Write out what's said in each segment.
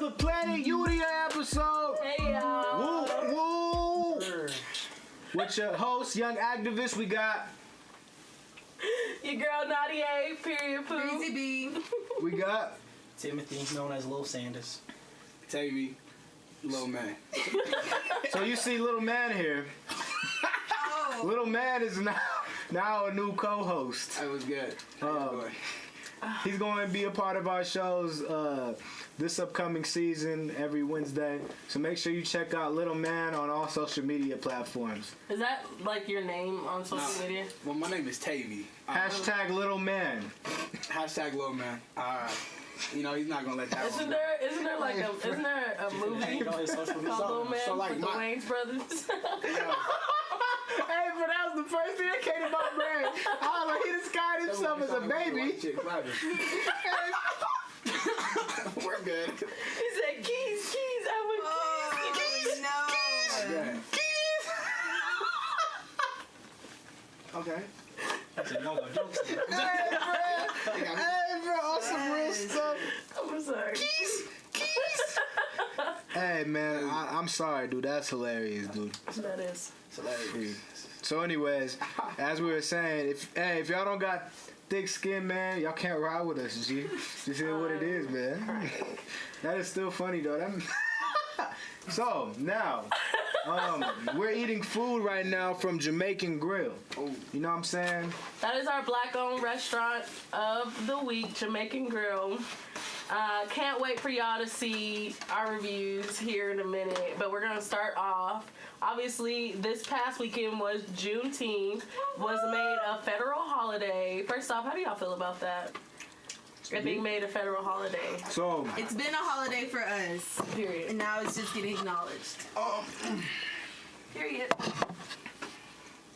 another Planet YOUDIA episode. Hey y'all. Woo woo. With your host, young activist, we got your girl Nadia, period poo. BREEZY B. We got Timothy, known as Lil Sanders. Tavy, Lil Man. So you see Little Man here. Oh. Little Man is now a new co-host. That was good. He's going to be a part of our shows this upcoming season every Wednesday. So make sure you check out Little Man on all social media platforms. Is that like your name on social media? Well, my name is Tavy. Hashtag Little Man. Hashtag Lil Man. You know, he's not going to let that Isn't there a movie You know his social media. called Little Man so like with the Wayne's brothers? Hey, but that was the first thing that came to my brain. I was like, he disguised himself as a baby. We're good. He said, keys, I want keys. Oh, no. Keys. Okay. That's a no-go jokes. Hey, bro, on some real stuff. I'm sorry. Hey, man, I'm sorry, dude. That's hilarious, dude. That is. So that is. So, anyways, as we were saying, if y'all don't got thick skin, man, y'all can't ride with us, G. Just hear what it is, man. That is still funny, though. So, now, we're eating food right now from Jamaican Grill. You know what I'm saying? That is our black-owned restaurant of the week, Jamaican Grill. Can't wait for y'all to see our reviews here in a minute, but we're gonna start off. Obviously, this past weekend was Juneteenth, was made a federal holiday. First off, how do y'all feel about that? It being made a federal holiday. So, It's been a holiday for us, Period. and now it's just getting acknowledged. Period.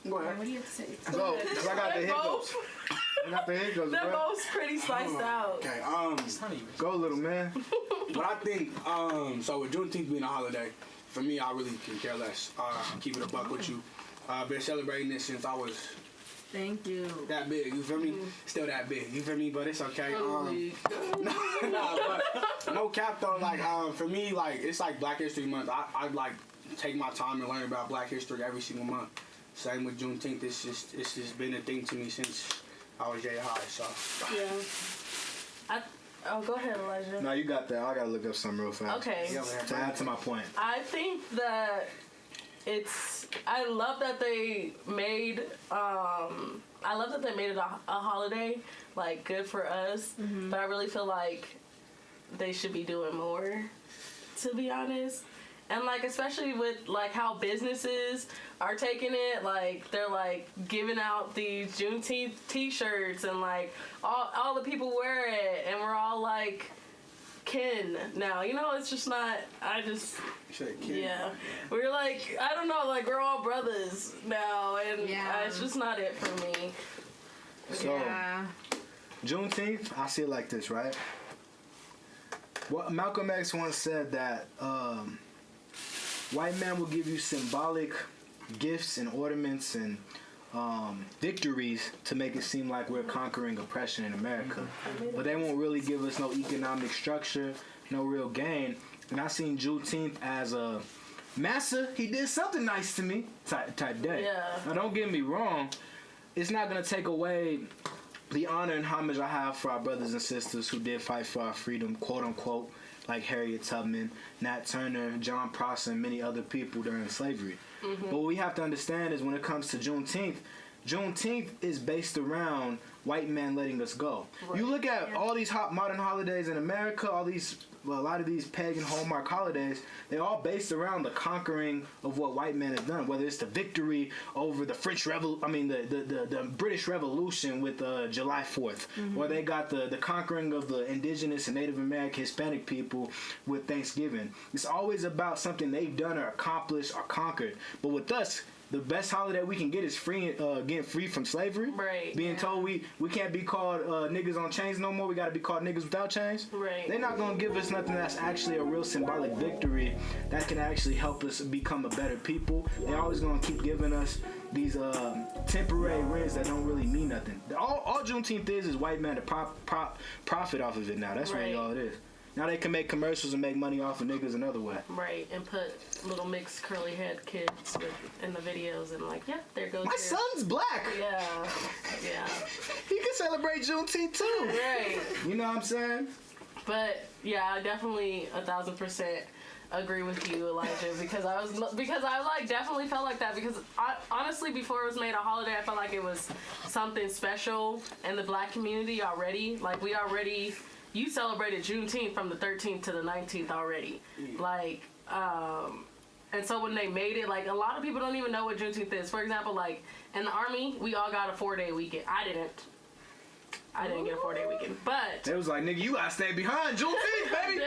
Go ahead. What do you have to say? so, 'cause I got the hiccups. I got the hiccups, They're bro. both pretty sliced out. Okay, Go, little man. but I think, so with Juneteenth being a holiday, for me, I really can care less. Keep it a buck with you. Been celebrating this since I was Thank you. that big, you feel me? Still that big, you feel me? But it's okay. But no cap though, like, for me, like, it's like Black History Month. I like take my time and learn about Black history every single month. Same with Juneteenth, it's just been a thing to me since I was J high, so. Yeah. Go ahead, Elijah. No, you got that. I gotta look up something real fast. Okay. To add to my point. I think that I love that they made it a holiday, like, good for us. Mm-hmm. But I really feel like they should be doing more, to be honest. And, like, especially with, like, how businesses are taking it, like, they're, like, giving out these Juneteenth t-shirts and, like, all the people wear it, and we're all, like, kin now. You know, it's just not, yeah. We're, like, I don't know, like, we're all brothers now, and it's just not it for me. So, Juneteenth, I see it like this, right? Well, Malcolm X once said that white man will give you symbolic gifts and ornaments and victories to make it seem like we're conquering oppression in America. But they won't really give us no economic structure, no real gain. And I seen Juneteenth as a massa, he did something nice to me type day. Yeah. Now don't get me wrong, it's not going to take away the honor and homage I have for our brothers and sisters who did fight for our freedom, quote unquote, like Harriet Tubman, Nat Turner, John Prosser, and many other people during slavery. Mm-hmm. But what we have to understand is when it comes to Juneteenth is based around white men letting us go. Right. You look at all these modern holidays in America, a lot of these pagan hallmark holidays, they're all based around the conquering of what white men have done. Whether it's the victory over the the British Revolution with July 4th, or they got the conquering of the indigenous and Native American Hispanic people with Thanksgiving. It's always about something they've done or accomplished or conquered. But with us, the best holiday we can get is getting free from slavery. Right. Being told we can't be called niggas on chains no more. We got to be called niggas without chains. Right. They're not going to give us nothing that's actually a real symbolic victory that can actually help us become a better people. They're always going to keep giving us these temporary wins that don't really mean nothing. All Juneteenth is white man to profit off of it now. That's really all it is. Now they can make commercials and make money off of niggas another way. Right, and put little mixed curly head kids in the videos and like, yeah, there goes My son's black. Yeah. He can celebrate Juneteenth too. Right. You know what I'm saying? But yeah, I definitely 1,000% agree with you, Elijah, because I like definitely felt like that because I honestly before it was made a holiday, I felt like it was something special in the black community already. Like you celebrated Juneteenth from the 13th to the 19th already. Like, and so when they made it, like a lot of people don't even know what Juneteenth is. For example, like in the Army, we all got a 4-day weekend. I didn't get a 4-day weekend, but It was like, nigga, you gotta stay behind Juneteenth, baby.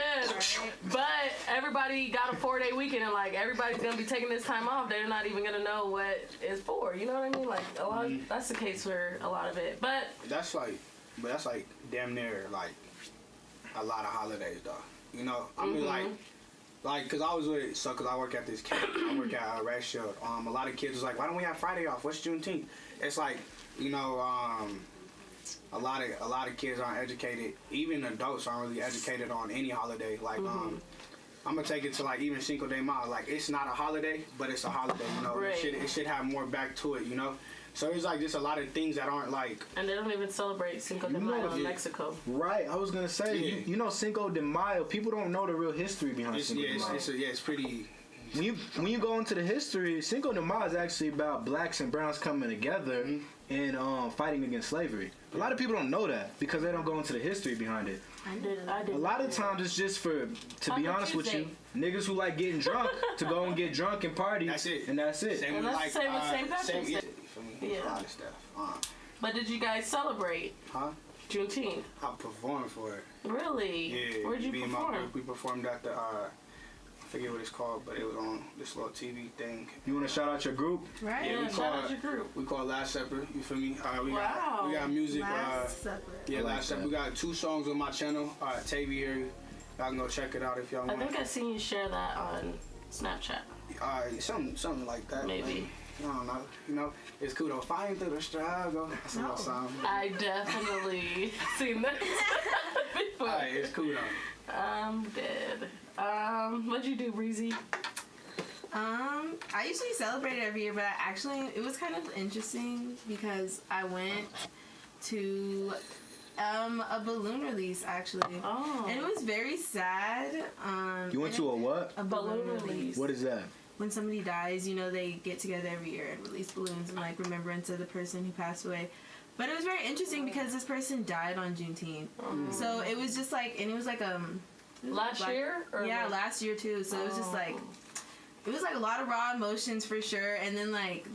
but everybody got a 4-day weekend, and like everybody's gonna be taking this time off. They're not even gonna know what it's for. You know what I mean? Like a lot. That's the case for a lot of it. But That's like damn near like a lot of holidays, though. You know, I mean, like, cause I was with, cause I work at this camp. I work at a Red Shield. A lot of kids was like, why don't we have Friday off? What's Juneteenth? It's like, you know, a lot of kids aren't educated. Even adults aren't really educated on any holiday. Like, I'm gonna take it to like even Cinco de Mayo. Like, it's not a holiday, but it's a holiday. You know, Right. it should have more back to it. You know. So it's like just a lot of things that aren't like. and they don't even celebrate Cinco de Mayo in Mexico. Right, I was gonna say, Yeah. you know Cinco de Mayo, people don't know the real history behind It's, Cinco yeah, de Mayo. it's pretty. When you go into the history, Cinco de Mayo is actually about blacks and browns coming together and fighting against slavery. A lot of people don't know that because they don't go into the history behind it. I did. A lot of times it's just to be Taco honest with you, Tuesday. niggas who like getting drunk to go and get drunk and party. That's it. And that's it. Same And with that's like the same with St. Patrick's yeah, Day. for me, Yeah. a lot of stuff. But did you guys celebrate Huh? Juneteenth? I performed for it. Really? Yeah. Where'd you me and my perform? group, we performed at the I forget what it's called, but it was on this little TV thing. You want to shout out your group? Right? Yeah, Yeah, we shout out call your group. We call Last Supper. You feel me? We Wow. got music. Last Supper. Yeah, I like Last Supper. that. We got 2 songs on my channel. Tavy here. Y'all can go check it out if y'all I want. think I seen you share that on Snapchat. Something like that. Maybe. I don't know. You know, it's cool though. Fighting through the struggle. That's a little song. I definitely seen that before. Alright, it's cool though. I'm dead. What'd you do, Breezy? I usually celebrate it every year, but it was kind of interesting because I went to a balloon release actually. Oh. And it was very sad. You went to a what? a balloon release. What is that? When somebody dies, you know, they get together every year and release balloons in like remembrance of the person who passed away. But it was very interesting because this person died on Juneteenth. So it was just like, and it was like Last year? Or yeah, like- last year too. So it was just like, it was like a lot of raw emotions for sure. And then like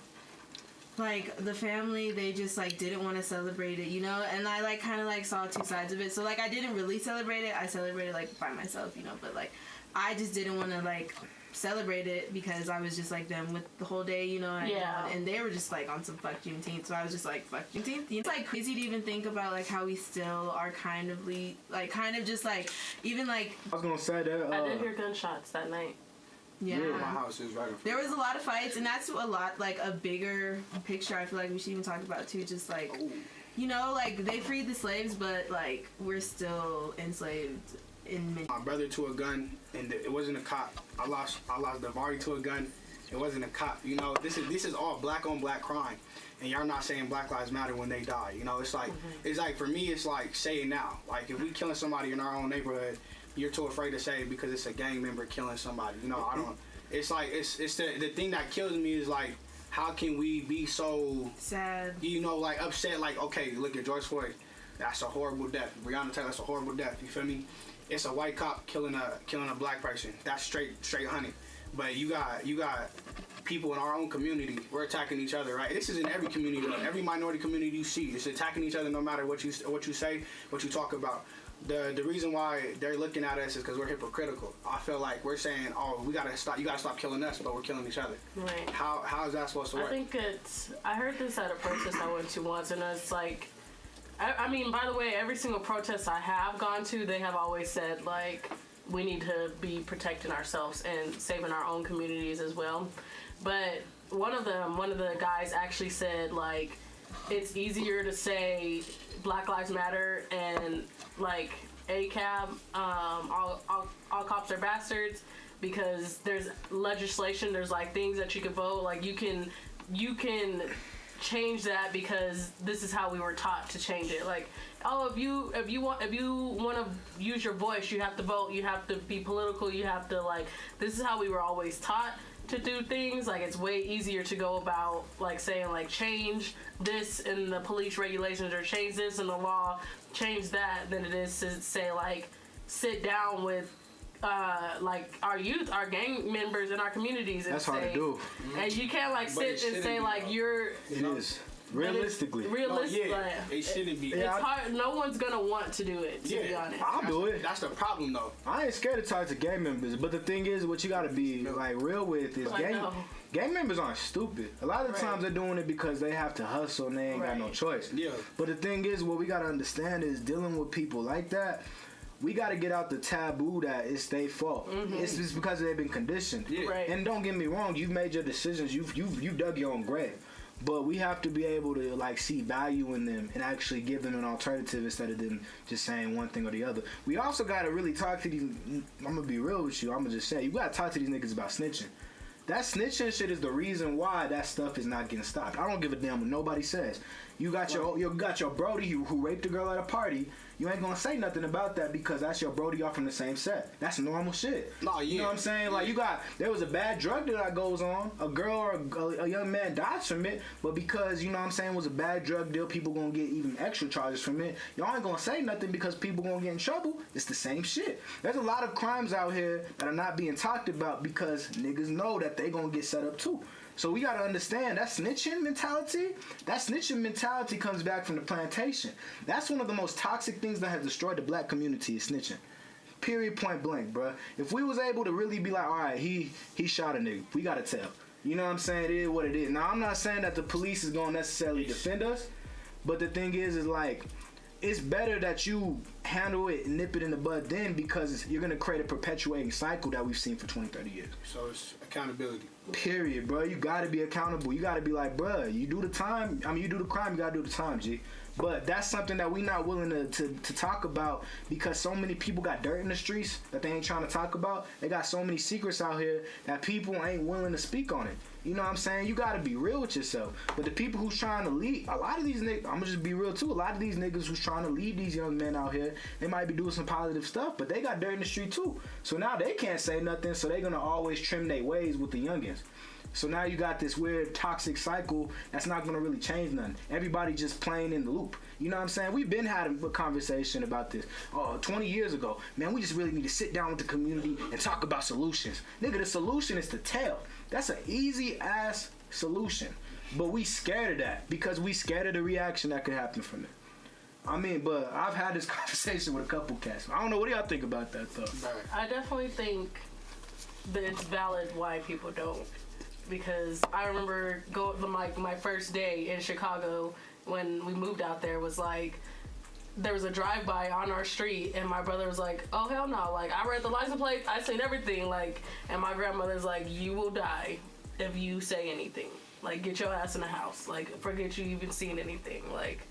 the family, they just like didn't want to celebrate it, you know. And I like kind of like saw 2 sides of it. So like I didn't really celebrate it. I celebrated like by myself, you know. But like I just didn't want to like celebrate it because I was just like them with the whole day, you know. And they were just like on some fuck Juneteenth. So I was just like fuck Juneteenth. It's like crazy to even think about like how we still are kind of just like even like I was gonna say that. I did hear gunshots that night. yeah. My house is right in front. There was a lot of fights, and that's a lot, like, a bigger picture I feel like we should even talk about, too. Just, like, you know, like, they freed the slaves, but, like, we're still enslaved in many... My brother to a gun, and it wasn't a cop. I lost Davari to a gun. It wasn't a cop. You know, this is all black on black crime, and y'all not saying Black Lives Matter when they die. You know, it's like for me, it's like say it now. Like if we killing somebody in our own neighborhood, you're too afraid to say it because it's a gang member killing somebody. You know, I don't. It's like it's the thing that kills me is like how can we be so sad, you know, like upset? Like okay, look at George Floyd. That's a horrible death. Breonna Taylor, that's a horrible death. You feel me? It's a white cop killing a black person. That's straight honey. But you got people in our own community. We're attacking each other, right? This is in every community, every minority community you see. It's attacking each other no matter what you say, what you talk about. The reason why they're looking at us is because we're hypocritical. I feel like we're saying, oh, you gotta stop killing us, but we're killing each other. Right. How is that supposed to work? I think I heard this at a protest I went to once, and it's like, I mean, by the way, every single protest I have gone to, they have always said, like, we need to be protecting ourselves and saving our own communities as well. But one of the guys actually said, like, it's easier to say Black Lives Matter and like ACAB, all cops are bastards, because there's legislation, there's like things that you can vote, like you can change that because this is how we were taught to change it. Like, oh, if you want to use your voice, you have to vote, you have to be political, you have to, like, this is how we were always taught to do things. Like, it's way easier to go about like saying like change this in the police regulations or change this in the law, change that, than it is to say like sit down with like our youth, our gang members in our communities, and That's say, hard to do. And you can't like sit and say like you're. It is. Realistically. Realistically. No, yeah, it shouldn't be. It's hard. No one's gonna want to do it, to be honest. I'll do it. That's the problem, though. I ain't scared to talk to gang members, but the thing is, what you gotta be like real with is gang members aren't stupid. A lot of the times they're doing it because they have to hustle and they ain't got no choice. Yeah. But the thing is, what we gotta understand is dealing with people like that, we got to get out the taboo that it's their fault. It's just because they've been conditioned. Yeah. Right. And don't get me wrong, you've made your decisions. You've dug your own grave. But we have to be able to like see value in them and actually give them an alternative instead of them just saying one thing or the other. We also got to really talk to these. I'm gonna be real with you. I'm gonna just say you got to talk to these niggas about snitching. That snitching shit is the reason why that stuff is not getting stopped. I don't give a damn what nobody says. You got your Brody who raped a girl at a party. You ain't gonna say nothing about that because that's your Brody off from the same set. That's normal shit. No, yeah. You know what I'm saying? Like there was a bad drug that goes on. A girl or a young man dies from it, but because you know what I'm saying it was a bad drug deal, people gonna get even extra charges from it. Y'all ain't gonna say nothing because people gonna get in trouble. It's the same shit. There's a lot of crimes out here that are not being talked about because niggas know that they gonna get set up too. So we gotta understand that snitching mentality. That snitching mentality comes back from the plantation. That's one of the most toxic things that has destroyed the black community is snitching. Period, point blank, bruh. If we was able to really be like, all right, he shot a nigga, we gotta tell. You know what I'm saying? It is what it is. Now I'm not saying that the police is gonna necessarily defend us, but the thing is like, it's better that you handle it and nip it in the bud then because you're going to create a perpetuating cycle that we've seen for 20, 30 years. So it's accountability. Period, bro. You got to be accountable. You got to be like, bro, you do the time. I mean, you do the crime, you got to do the time, G. But that's something that we not willing to talk about because so many people got dirt in the streets that they ain't trying to talk about. They got so many secrets out here that people ain't willing to speak on it. You know what I'm saying? You gotta be real with yourself. But the people who's trying to lead, a lot of these niggas, I'm gonna just be real too, a lot of these niggas who's trying to lead these young men out here, they might be doing some positive stuff, but they got dirt in the street too. So now they can't say nothing, so they're gonna always trim their ways with the youngins. So now you got this weird toxic cycle that's not gonna really change nothing. Everybody just playing in the loop. You know what I'm saying? We've been having a conversation about this 20 years ago. Man, we just really need to sit down with the community and talk about solutions. Nigga, the solution is to tell. That's an easy ass solution. But we scared of that because we scared of the reaction that could happen from it. I mean, but I've had this conversation with a couple cats. I don't know, what do y'all think about that though? I definitely think that it's valid why people don't. Because I remember my first day in Chicago when we moved out there was like, there was a drive-by on our street and my brother was like, oh hell no, like I read the license plate, I seen everything, like, and my grandmother's like, you will die if you say anything, like get your ass in the house, like forget you even seen anything, like,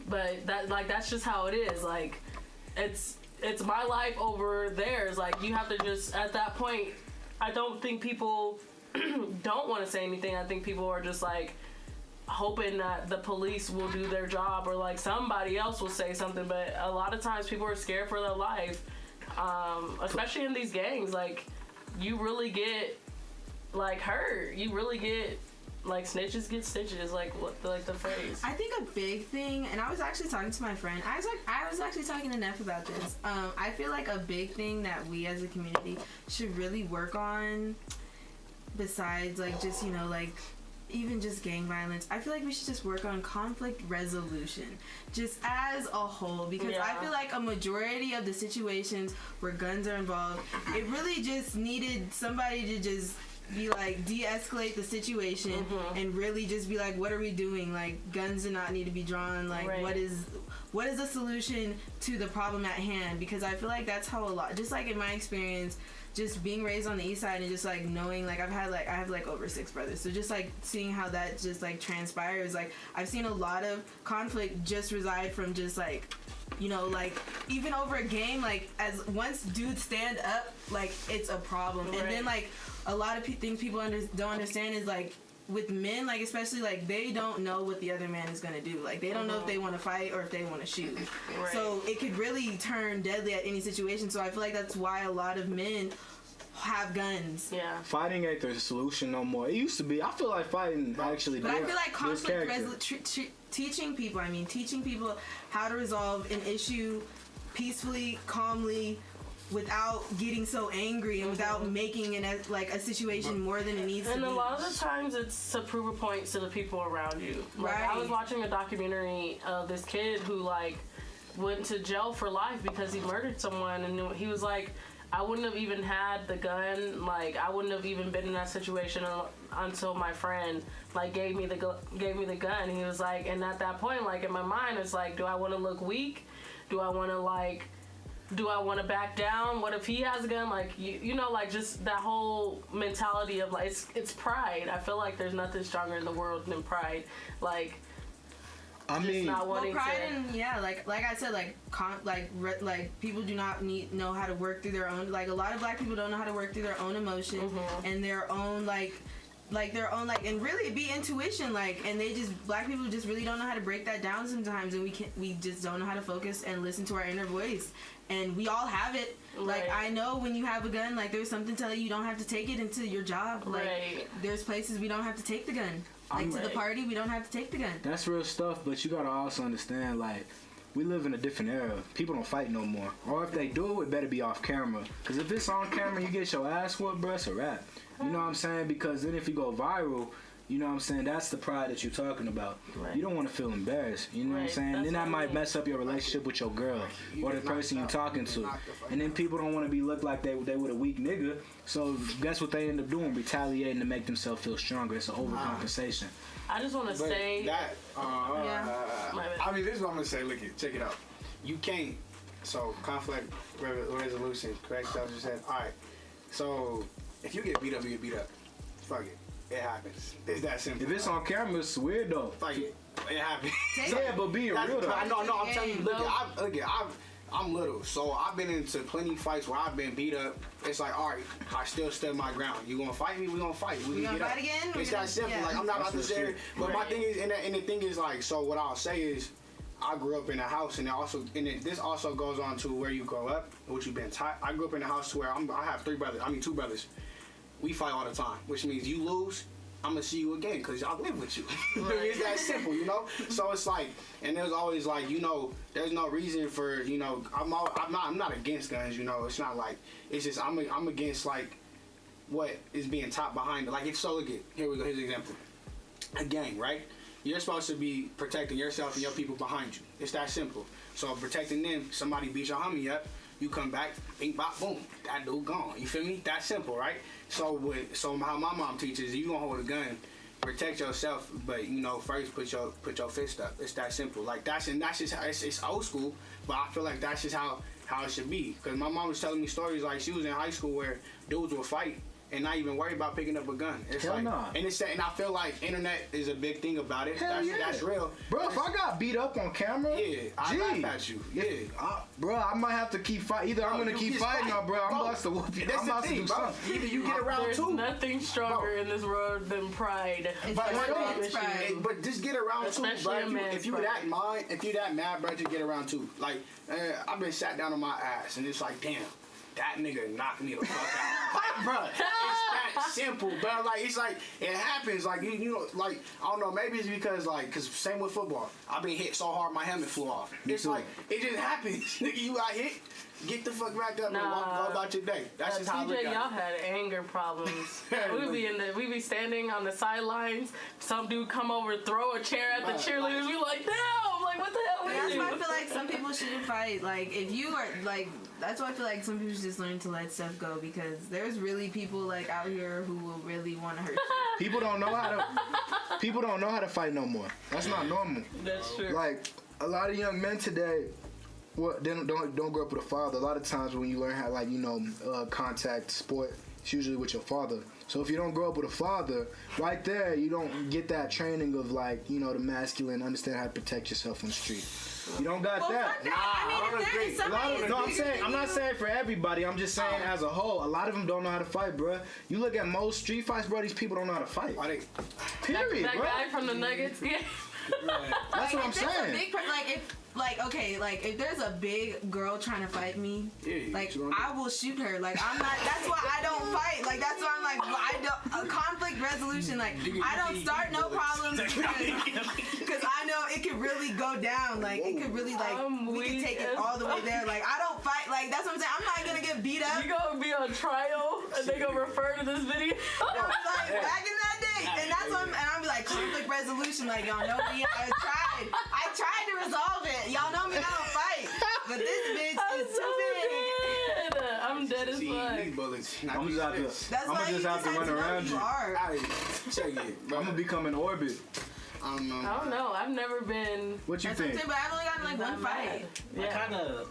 but that's just how it is, like it's my life over theirs, like you have to just, at that point, I don't think people don't want to say anything. I think people are just like hoping that the police will do their job or like somebody else will say something, but a lot of times people are scared for their life, especially in these gangs. Like you really get like hurt, you really get like snitches get stitches, like what the phrase. I think a big thing, and I was actually talking to my friend, I was actually talking to Neff about this. I feel like a big thing that we as a community should really work on, besides like just, you know, like even just gang violence, I feel like we should just work on conflict resolution just as a whole, because I feel like a majority of the situations where guns are involved, it really just needed somebody to just be like de-escalate the situation and really just be like, what are we doing? Like, guns do not need to be drawn. Like, what is the solution to the problem at hand? Because I feel like that's how a lot, just like in my experience, just being raised on the east side and just like knowing, like I have like over 6 brothers, so just like seeing how that just like transpires, like I've seen a lot of conflict just reside from just like, you know, like even over a game, like as once dudes stand up, like it's a problem. And then like a lot of things people don't understand is like with men, like especially like they don't know what the other man is gonna do. Like they don't know if they want to fight or if they want to shoot. So it could really turn deadly at any situation. So I feel like that's why a lot of men have guns. Yeah. Fighting ain't the solution no more. It used to be. I feel like fighting actually. But I feel like conflict teaching people how to resolve an issue peacefully, calmly, without getting so angry and without making it like a situation more than it needs to be. And a lot of the times it's to prove a point to the people around you. Like I was watching a documentary of this kid who like went to jail for life because he murdered someone, and he was like, I wouldn't have even had the gun, like I wouldn't have even been in that situation until my friend like gave me the gun. He was like, and at that point, like in my mind, it's like, do I want to look weak? Do I want to back down? What if he has a gun? Like you know, like just that whole mentality of like it's pride. I feel like there's nothing stronger in the world than pride. Like I mean, well, pride and like I said, like people do not know how to work through their own. Like a lot of black people don't know how to work through their own emotions and their own and really it'd be intuition, like, and black people just really don't know how to break that down sometimes, and we just don't know how to focus and listen to our inner voice, and we all have it. Like I know when you have a gun, like there's something telling you don't have to take it into your job. Like there's places we don't have to take the gun. Like to the party, we don't have to take the gun. That's real stuff, but you gotta also understand, like, we live in a different era. People don't fight no more. Or if they do, it better be off camera. Because if it's on camera and you get your ass whooped, bro, it's a wrap. You know what I'm saying? Because then if you go viral, you know what I'm saying, that's the pride that you're talking about. You don't want to feel embarrassed. You know what I'm saying? That's then that might mess up your relationship with your girl or the person you're talking to. And then people don't want to be looked like they with a weak nigga. So that's what they end up doing, retaliating to make themselves feel stronger. It's an overcompensation. I just want to say that. I mean, this is what I'm gonna say. Look it, check it out. You can't. So conflict resolution. Correct. I just said. All right. So if you get beat up, you get beat up. Fuck it. It happens. It's that simple. If it's on camera, it's weird though. Fuck it. It happens. Yeah, but being real though. No, I'm telling you. Look, I'm little, so I've been into plenty fights where I've been beat up. It's like, all right, I still stood my ground. You gonna fight me? We gonna fight. We gonna fight again? It's that simple. Yeah. Like I'm not about to say it, but my thing is, and the thing is, like, so what I'll say is, I grew up in a house, and this also goes on to where you grow up, what you've been taught. I grew up in a house where I have 2 brothers. We fight all the time, which means you lose, I'm gonna see you again because I live with you. It's that simple, you know. So it's like, and there's always like, you know, there's no reason for, you know, I'm not against guns, you know. It's not like, it's just I'm against like what is being taught behind it. Like if so, look at, here we go. Here's an example. A gang, right? You're supposed to be protecting yourself and your people behind you. It's that simple. So protecting them, somebody beats your homie up, you come back, bing, bop, boom, that dude gone. You feel me? That simple, right? So how my mom teaches, you gonna hold a gun, protect yourself, but you know, first put your fist up. It's that simple. Like that's just how it's old school, but I feel like that's just how it should be. Cause my mom was telling me stories like she was in high school where dudes would fight and not even worry about picking up a gun. It's Hell like, nah. and I feel like internet is a big thing about it. That's real. Bro, if I got beat up on camera, I laugh at you. Bro, I might have to keep fighting. Either I'm gonna keep fighting or, bro, I'm about to whoop you. I'm about to do something. Either you get around There's two. nothing stronger in this world than pride. But just get around especially two, bro. If you that mad, bro, just get around two. Like, I've been sat down on my ass and it's like, damn. That nigga knocked me the fuck out. Like, bro, it's that simple, bro. Like, it's like, it happens. Like, you know, like, I don't know, maybe it's because, like, because same with football. I've been hit so hard, my helmet flew off. It's like, it just happens. Nigga, you got hit, get the fuck back up and go about your day. That's just how I look at it. Y'all had anger problems. we be standing on the sidelines. Some dude come over, throw a chair at the cheerleaders. We like, damn, like, what the hell? That's why I feel like some people shouldn't fight. Like, if you are, like, that's why I feel like some people should just learn to let stuff go, because there's really people, like, out here who will really want to hurt you. People don't know how to fight no more. That's not normal. That's true. Like, a lot of young men today, don't grow up with a father. A lot of times when you learn how, like, contact sport, it's usually with your father. So if you don't grow up with a father, right there, you don't get that training of, like, the masculine, understand how to protect yourself on the street. You don't got that. I'm not saying for everybody. I'm just saying as a whole, a lot of them don't know how to fight, bro. You look at most street fights, bro. These people don't know how to fight. Period, that bro. guy from the Nuggets game. That's what I'm saying. If there's a big girl trying to fight me, I will shoot her. Like, I'm not. That's why I don't fight. Like, that's why I'm like, a conflict resolution. Like, I don't start no problems because I know it could really go down. Like, it could really we could take it all the way there. Like, I don't fight. Like, that's what I'm saying. I'm not gonna get beat up. You gonna be on trial and they gonna refer to this video. Like, back in that day, and that's what I'm be like, conflict resolution. Like, y'all know me. I tried to resolve it. Y'all know me, I don't fight. But this bitch is too big. I'm dead as fuck. These bullets. I'm just have to run around you. Check it, bro. I'm gonna become in orbit. I don't know. I don't know. I've never been. What you think? But I've only gotten like one fight. Yeah.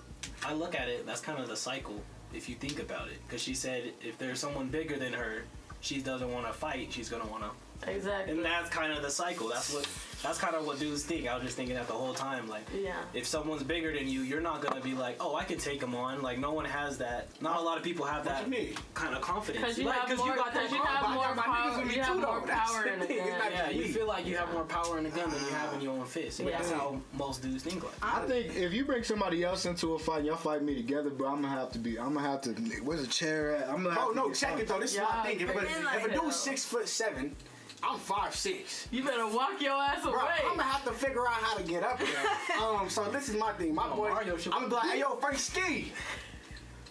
I look at it, that's kind of the cycle if you think about it. Because she said if there's someone bigger than her, she doesn't want to fight, she's going to want to. Exactly. And that's kind of the cycle. That's kind of what dudes think. I was just thinking that the whole time. Like, if someone's bigger than you, you're not going to be like, oh, I can take him on. Like, no one has that. Not a lot of people have that kind of confidence. Because you have more power in the gun. Yeah, you feel like you have more power in the gun than you have in your own fist. Yeah. That's how most dudes think like. I think if you bring somebody else into a fight and y'all fight me together, bro, I'm gonna have to. Where's the chair at? Check it though. This is what I'm thinking. But if a dude's 6'7", I'm 5'6". You better walk your ass away. Bro, I'm gonna have to figure out how to get up there. So this is my thing. My boy, I'm gonna be like, hey yo, Frank Ski.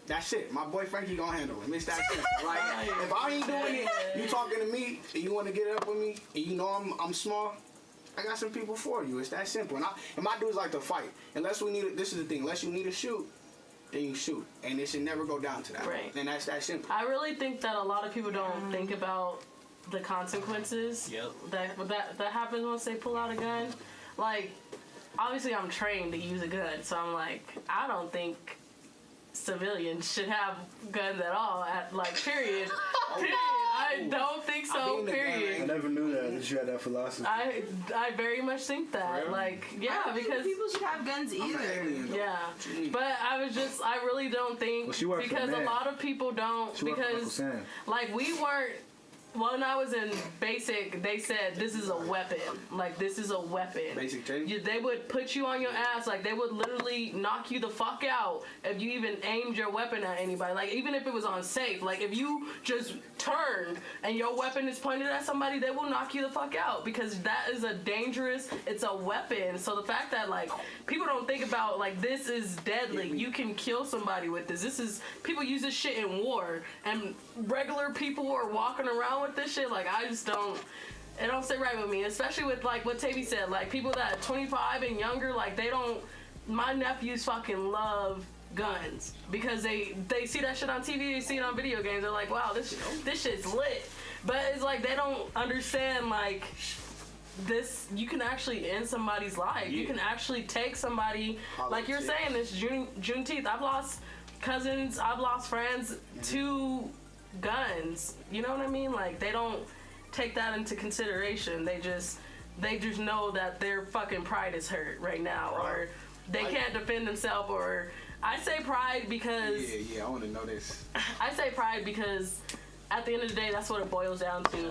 That's it. My boy Frankie gonna handle it. Miss that shit. Like, if I ain't doing it, you talking to me and you want to get up with me, and you know I'm small, I got some people for you. It's that simple. And my dudes like to fight. Unless we need this is the thing. Unless you need to shoot, then you shoot, and it should never go down to that. Right. And that's that simple. I really think that a lot of people don't think about the consequences that happens once they pull out a gun. Like, obviously I'm trained to use a gun, so I'm like, I don't think civilians should have guns at all. Period. I don't think so. Period. I never knew that you had that philosophy. I very much think that. Because people should have guns either. Yeah, but I really don't think because a lot of people don't because we weren't. When I was in basic, they said this is a weapon. Like, this is a weapon. Basic training? They would put you on your ass. Like, they would literally knock you the fuck out if you even aimed your weapon at anybody. Like, even if it was unsafe. Like, if you just turned and your weapon is pointed at somebody, they will knock you the fuck out. Because that is it's a weapon. So the fact that, people don't think about, this is deadly. You can kill somebody with this. People use this shit in war. And regular people are walking around with this shit, I just don't. It don't sit right with me, especially with what Tavy said. People that are 25 and younger, they don't. My nephews fucking love guns because they see that shit on TV, they see it on video games. They're like, wow, this shit's lit. But it's they don't understand this. You can actually end somebody's life. You can actually take somebody. Like you're saying, this Juneteenth. I've lost cousins. I've lost friends to guns. You know what I mean? They don't take that into consideration. They just know that their fucking pride is hurt right now, or they can't defend themselves. Or I say pride because I want to know this. I say pride because at the end of the day, that's what it boils down to.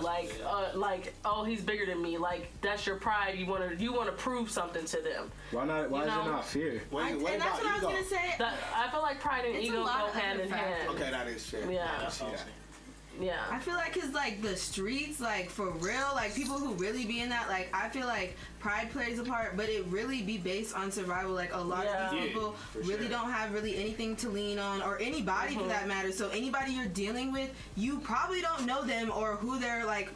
Oh, he's bigger than me. That's your pride. You want to prove something to them. Why not? Why is it not fear? And that's what I was gonna say. I feel like pride and ego go hand in hand. Okay, that is fair. Yeah. Yeah. I feel like, cause like the streets, like for real, like people who really be in that, like I feel like pride plays a part, but it really be based on survival. Like a lot of these people really don't have really anything to lean on, or anybody for that matter. So anybody you're dealing with, you probably don't know them or who they are. Like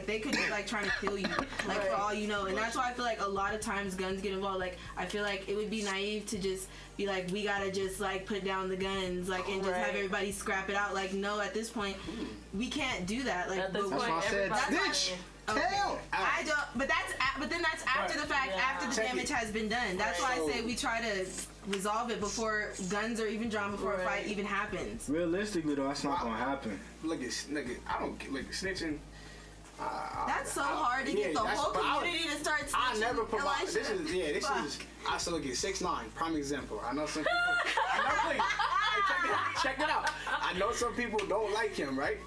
they could be like trying to kill you, like for all you know. And that's why I feel like a lot of times guns get involved. Like I feel like it would be naive to just be like, we gotta just like put down the guns, like, and just have everybody scrap it out. Like, no, at this point, we can't do that. Like, at this that's point, why I said snitch. Tell. I don't. But then that's after the fact, after the damage has been done. That's why I say we try to resolve it before guns are even drawn, before a fight even happens. Realistically, though, that's not gonna happen. Look at nigga. I don't look at snitching. That's so hard to get the whole community to start snitching. I never provide. This is. I still get 6'9", prime example. I know some people. Check it out. I know some people don't like him, right?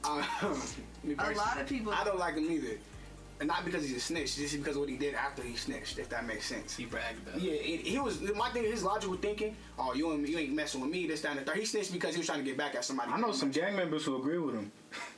A lot of people. I don't like him either. And not because he's a snitch, just because of what he did after he snitched, if that makes sense. He bragged about it. Yeah, he was, my thing, his logical thinking, oh, you ain't messing with me, this, that, and the third. He snitched because he was trying to get back at somebody. I know some gang members who agree with him.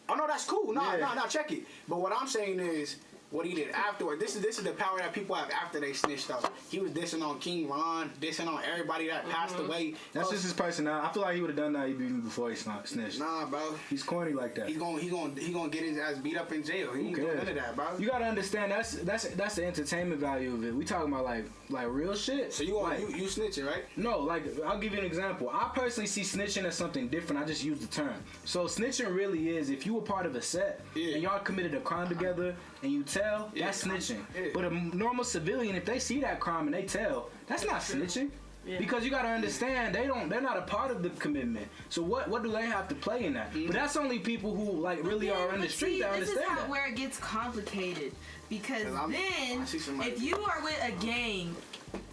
Oh, no, that's cool. No, check it. But what I'm saying is, what he did afterward, this is the power that people have after they snitched up. He was dissing on King Ron, dissing on everybody that passed away. That's just his personality. I feel like he would have done that even before he snitched. Nah, bro. He's corny like that. He gonna get his ass beat up in jail. He ain't doing none of that, bro. You gotta understand that's the entertainment value of it. We talking about like real shit. So you snitching, right? No, like I'll give you an example. I personally see snitching as something different. I just use the term. So snitching really is if you were part of a set and y'all committed a crime together and you tell, that's snitching. Yeah. But a normal civilian, if they see that crime and they tell, that's not snitching. Yeah. Because you gotta understand they're not a part of the commitment. So what do they have to play in that? But that's only people who like really are in the street that understand that. This is where it gets complicated. Because then if you are with a gang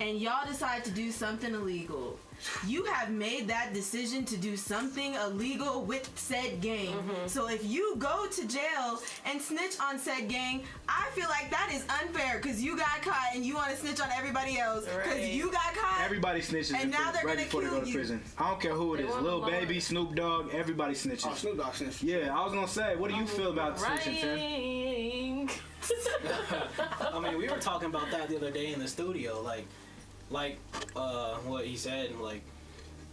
and y'all decide to do something illegal, you have made that decision to do something illegal with said gang. So if you go to jail and snitch on said gang, I feel like that is unfair because you got caught and you want to snitch on everybody else because you got caught. Everybody snitches and now they're right before they go to prison. I don't care who it is. Lil Baby, Snoop Dogg, everybody snitches. Oh, Snoop Dogg snitches. Yeah, I was gonna say, what do you feel about snitching, Tim? I mean, we were talking about that the other day in the studio, like what he said, like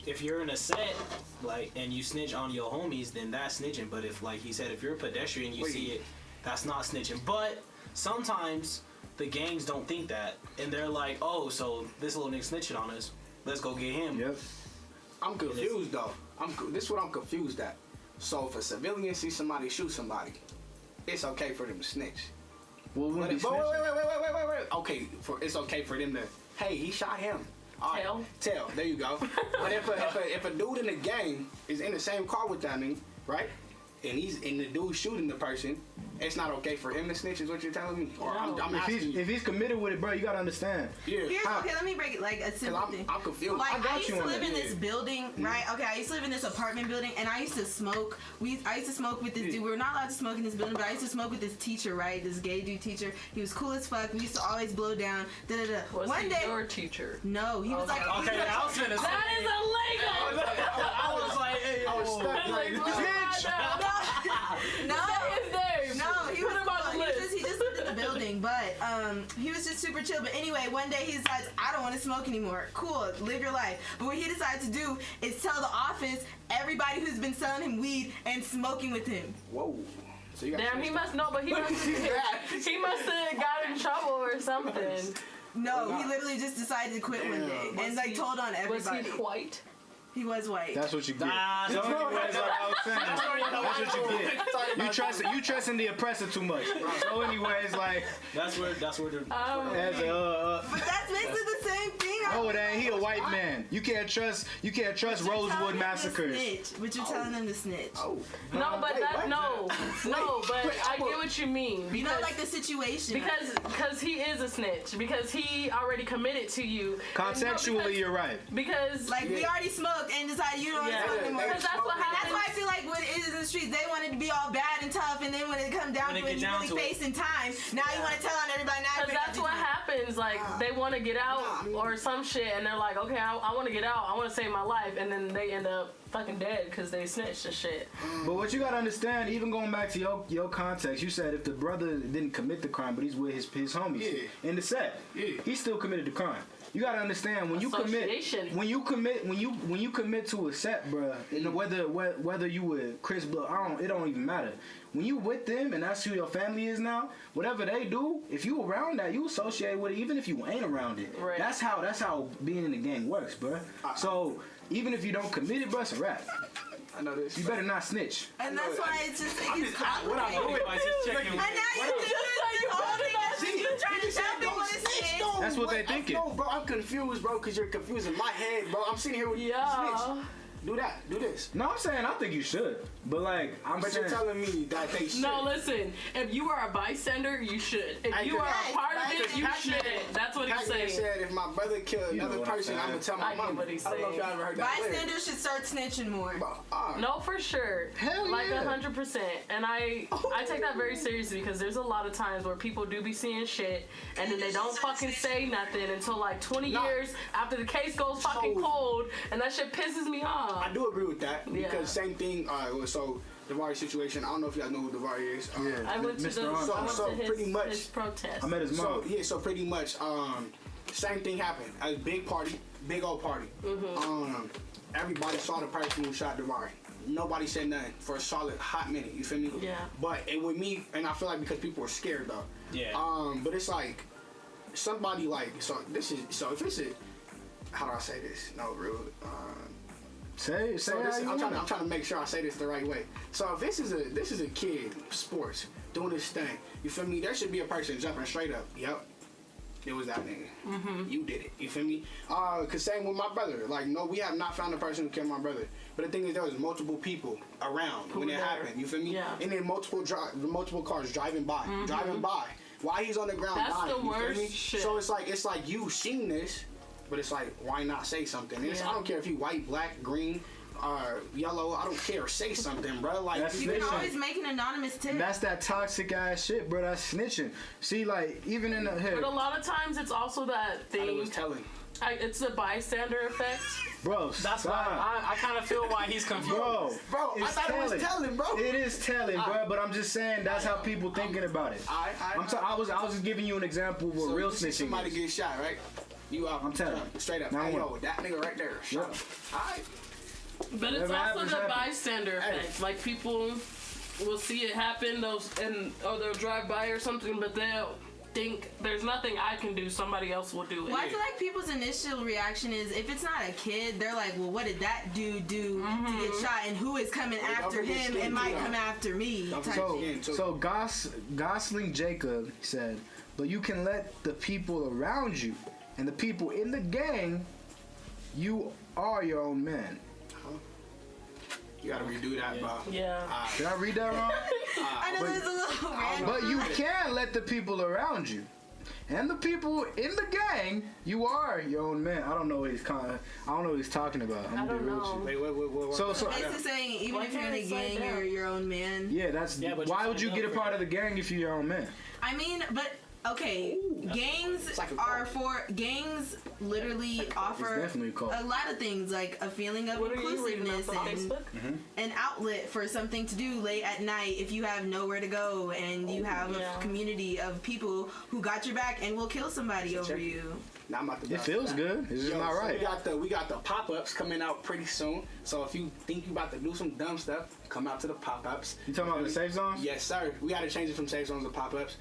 if you're in a set, like, and you snitch on your homies, then that's snitching. But if, like he said, if you're a pedestrian, you see it, that's not snitching. But sometimes the gangs don't think that, and they're like, oh, so this little nigga snitching on us, let's go get him. Yep. I'm confused though. This is what I'm confused at. So if a civilian sees somebody shoot somebody, it's okay for them to snitch. Well, wait. Okay, it's okay for them to, hey, he shot him. All tell. There you go. But if a dude in the gang is in the same car with that nigga, right? And the dude shooting the person, it's not okay for him to snitch, is what you're telling me? Or if he's committed with it, bro, you gotta understand. Yeah. Okay, let me break it like a simple thing. I'm confused. Like, I used to live in this building, right? Okay, I used to live in this apartment building, and I used to smoke. I used to smoke with this dude. We were not allowed to smoke in this building, but I used to smoke with this teacher, right? This gay dude teacher. He was cool as fuck. We used to always blow down. Was he your teacher? No, he was like. Okay, I was gonna say. That is illegal. I was like, hey, I was stuck like, he just lived in the building, but he was just super chill. But anyway, one day he decides, I don't want to smoke anymore. Cool, live your life. But what he decides to do is tell the office everybody who's been selling him weed and smoking with him. Whoa. So you got damn, he must know, but he must have got in trouble or something. No, he literally just decided to quit one day and like told on everybody. Was he white? He was white. That's what you get. That's what you get. You trusting the oppressor too much. So anyways, like that's where the but that's basically the same thing. No, it ain't. He a white man. You can't trust Rosewood massacres. But you're telling them to snitch. No, but I get what you mean. Because, you know, like the situation. Because he is a snitch. Because he already committed to you. Contextually, you're right. Because we already smoked and decided you don't want to smoke anymore. Because that's what happens. That's why I feel like when it is in the streets, they wanted to be all bad and tough, and then when it comes down to it, you really facing time. Now you want to tell on everybody. Now because that's what happens. Like they want to get out or some shit, and they're like, okay, I want to get out. I want to save my life, and then they end up fucking dead because they snitched and shit. But what you gotta understand, even going back to your context, you said if the brother didn't commit the crime, but he's with his homies in the set, he still committed the crime. You gotta understand when you commit to a set, bruh, and whether you with Chris Blood, it don't even matter. When you with them and that's who your family is now, whatever they do, if you around that, you associate with it, even if you ain't around it. Right. That's how being in the gang works, bruh. So even if you don't commit it, bruh, it's a rap. I know this. You better not snitch. And that's why it's just it's What I'm doing is just checking. And now you do this whole thing. You trying to tell me what it is. That's what they thinking. No, bro, I'm confused, bro, because you're confusing my head, bro. I'm sitting here with snitch. Do that. Do this. No, I'm saying I think you should. But like, But you're telling me that they should. No, listen. If you are a bystander, you should. If you are a part of it, you should. That's what he's saying. said if my brother killed another person, I'm gonna tell my mom. I don't know if y'all ever heard that. Bystanders should start snitching more. No, for sure. Hell like yeah. 100%. And I take that very seriously because there's a lot of times where people do be seeing shit and then they don't fucking say nothing until like 20 years after the case goes fucking cold, and that shit pisses me off. I do agree with that because same thing. So Davari situation. I don't know if y'all know who Davari is. I went to his protest. I met his mom. So pretty much, same thing happened. A big party, big old party. Everybody saw the person who shot Davari. Nobody said nothing for a solid hot minute. You feel me? Yeah. But with me, and I feel like because people were scared though. Yeah. But it's like somebody like if it's a, how do I say this? No, real. Say I'm trying to make sure I say this the right way. So if this is a kid, sports, doing this thing, you feel me? There should be a person jumping straight up. Yep, it was that nigga. You did it. You feel me? Cause same with my brother. Like, no, we have not found the person who killed my brother. But the thing is, there was multiple people around when it happened. You feel me? Yeah. And then multiple cars driving by, while he's on the ground That's dying. the worst shit. So it's like you seen this. But it's like, why not say something? I don't care if you white, black, green, yellow. I don't care. Say something, bro. Like that's you can always make an anonymous tip. That's that toxic ass shit, bro. That's snitching. See, like even in the head. But a lot of times it's also that thing. I was telling. It's the bystander effect. Bro, that's why I kind of feel why he's confused. Bro, I thought it was telling, bro. It is telling, bro. But I'm just saying that's how people thinking about it. I was just giving you an example of what real snitching. Somebody get shot, right? You out. I'm telling you. Straight up. Hey, yo, that nigga right there. Shut up. Alright. But it's also the bystander effect. Like people will see it happen, or they'll drive by or something, but they'll think there's nothing I can do, somebody else will do it. Well, I feel like people's initial reaction is if it's not a kid, they're like, well, what did that dude do to get shot, and who is coming after him and might come after me? So Gosling Jacob said, but you can let the people around you and the people in the gang, you are your own man. You gotta redo that, bro. Yeah. Did I read that wrong? I know there's a little random. But you can let the people around you and the people in the gang, you are your own man. I don't know what he's talking about. I don't know. Wait. So basically saying even if you're in a gang, you're your own man. Yeah, why would you get a part of the gang if you're your own man? I mean, but okay, gangs gangs literally offer a lot of things, like a feeling of inclusiveness and an outlet for something to do late at night if you have nowhere to go and you have a community of people who got your back and will kill somebody over you. It feels good. It's just not right. We got the pop-ups coming out pretty soon. So if you think you about to do some dumb stuff, come out to the pop-ups. You talking about the safe zones? Yes, sir. We got to change it from safe zones to pop-ups.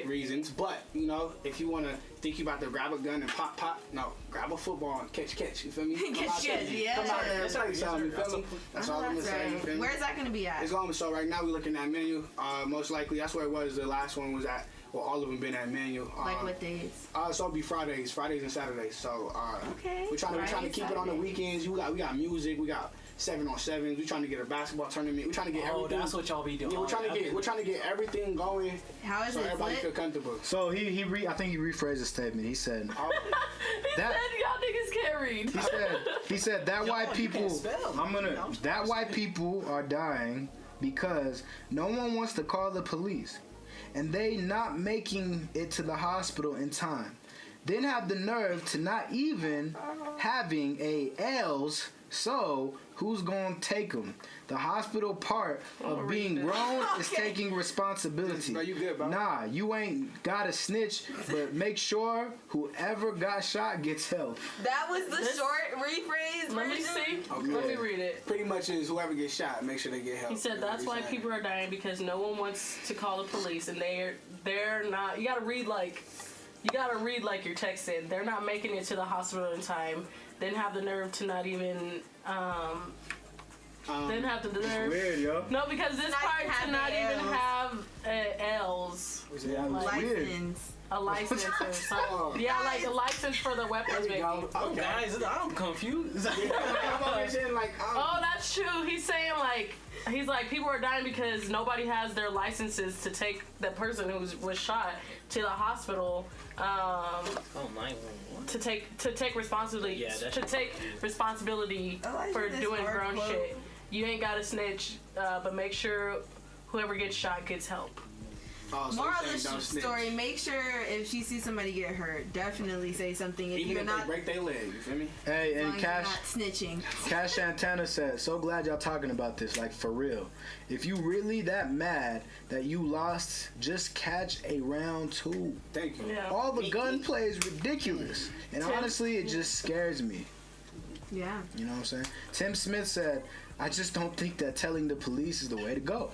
Reasons, but you know, if you want to think you about to grab a gun and pop, no, grab a football and catch. You feel me? Catch, yeah. Come out there and play something. You feel me? That's all I'm gonna say. You feel me? Where's that gonna be at? It's going. So right now we're looking at menu. Most likely that's where it was. The last one was at. Well, all of them been at menu. Like what days? So it'll be Fridays and Saturdays. So okay. We're trying to keep it on the weekends. We got music. We got 7-on-7s. We're trying to get a basketball tournament. We're trying to get everything. Oh, that's what y'all be doing. Yeah, we're trying to get everything going. How is so it everybody lit? feel comfortable. So I think he rephrased his statement. He said, he said y'all niggas can't read. He said that white people are dying because no one wants to call the police, and they not making it to the hospital in time. then have the nerve to not even having a L's. So who's gonna take them? The hospital part of being grown is taking responsibility. Bro, you good, bro? Nah, you ain't gotta snitch, but make sure whoever got shot gets help. That was the short rephrase. Let me see. Okay. Let me read it. Pretty much is whoever gets shot, make sure they get help. He said that's why people are dying, because no one wants to call the police, and they're not. You gotta read like you're texting. They're not making it to the hospital in time. Then have the nerve to not even. Then have the nerve. Weird, yo. No, because this part to not even have L's. Yeah, it was weird. License. A license or something. Yeah, like a license for the weapons making. Oh, guys, I'm confused. Oh, that's true. He's saying he's like people are dying because nobody has their licenses to take the person who was shot to the hospital. To take responsibility. Yeah, to take responsibility for doing grown shit. You ain't gotta snitch, but make sure whoever gets shot gets help. Moral of the story: make sure if you see somebody get hurt, definitely say something. If Even you're if not, they break their leg, you feel me? Hey, as long and as you're Cash. not snitching. Cash Santana said, so glad y'all talking about this, like for real. If you really that mad that you lost, just catch a round 2. Thank you. Yeah. All the gunplay is ridiculous. And honestly, it just scares me. Yeah. You know what I'm saying? Tim Smith said, I just don't think that telling the police is the way to go.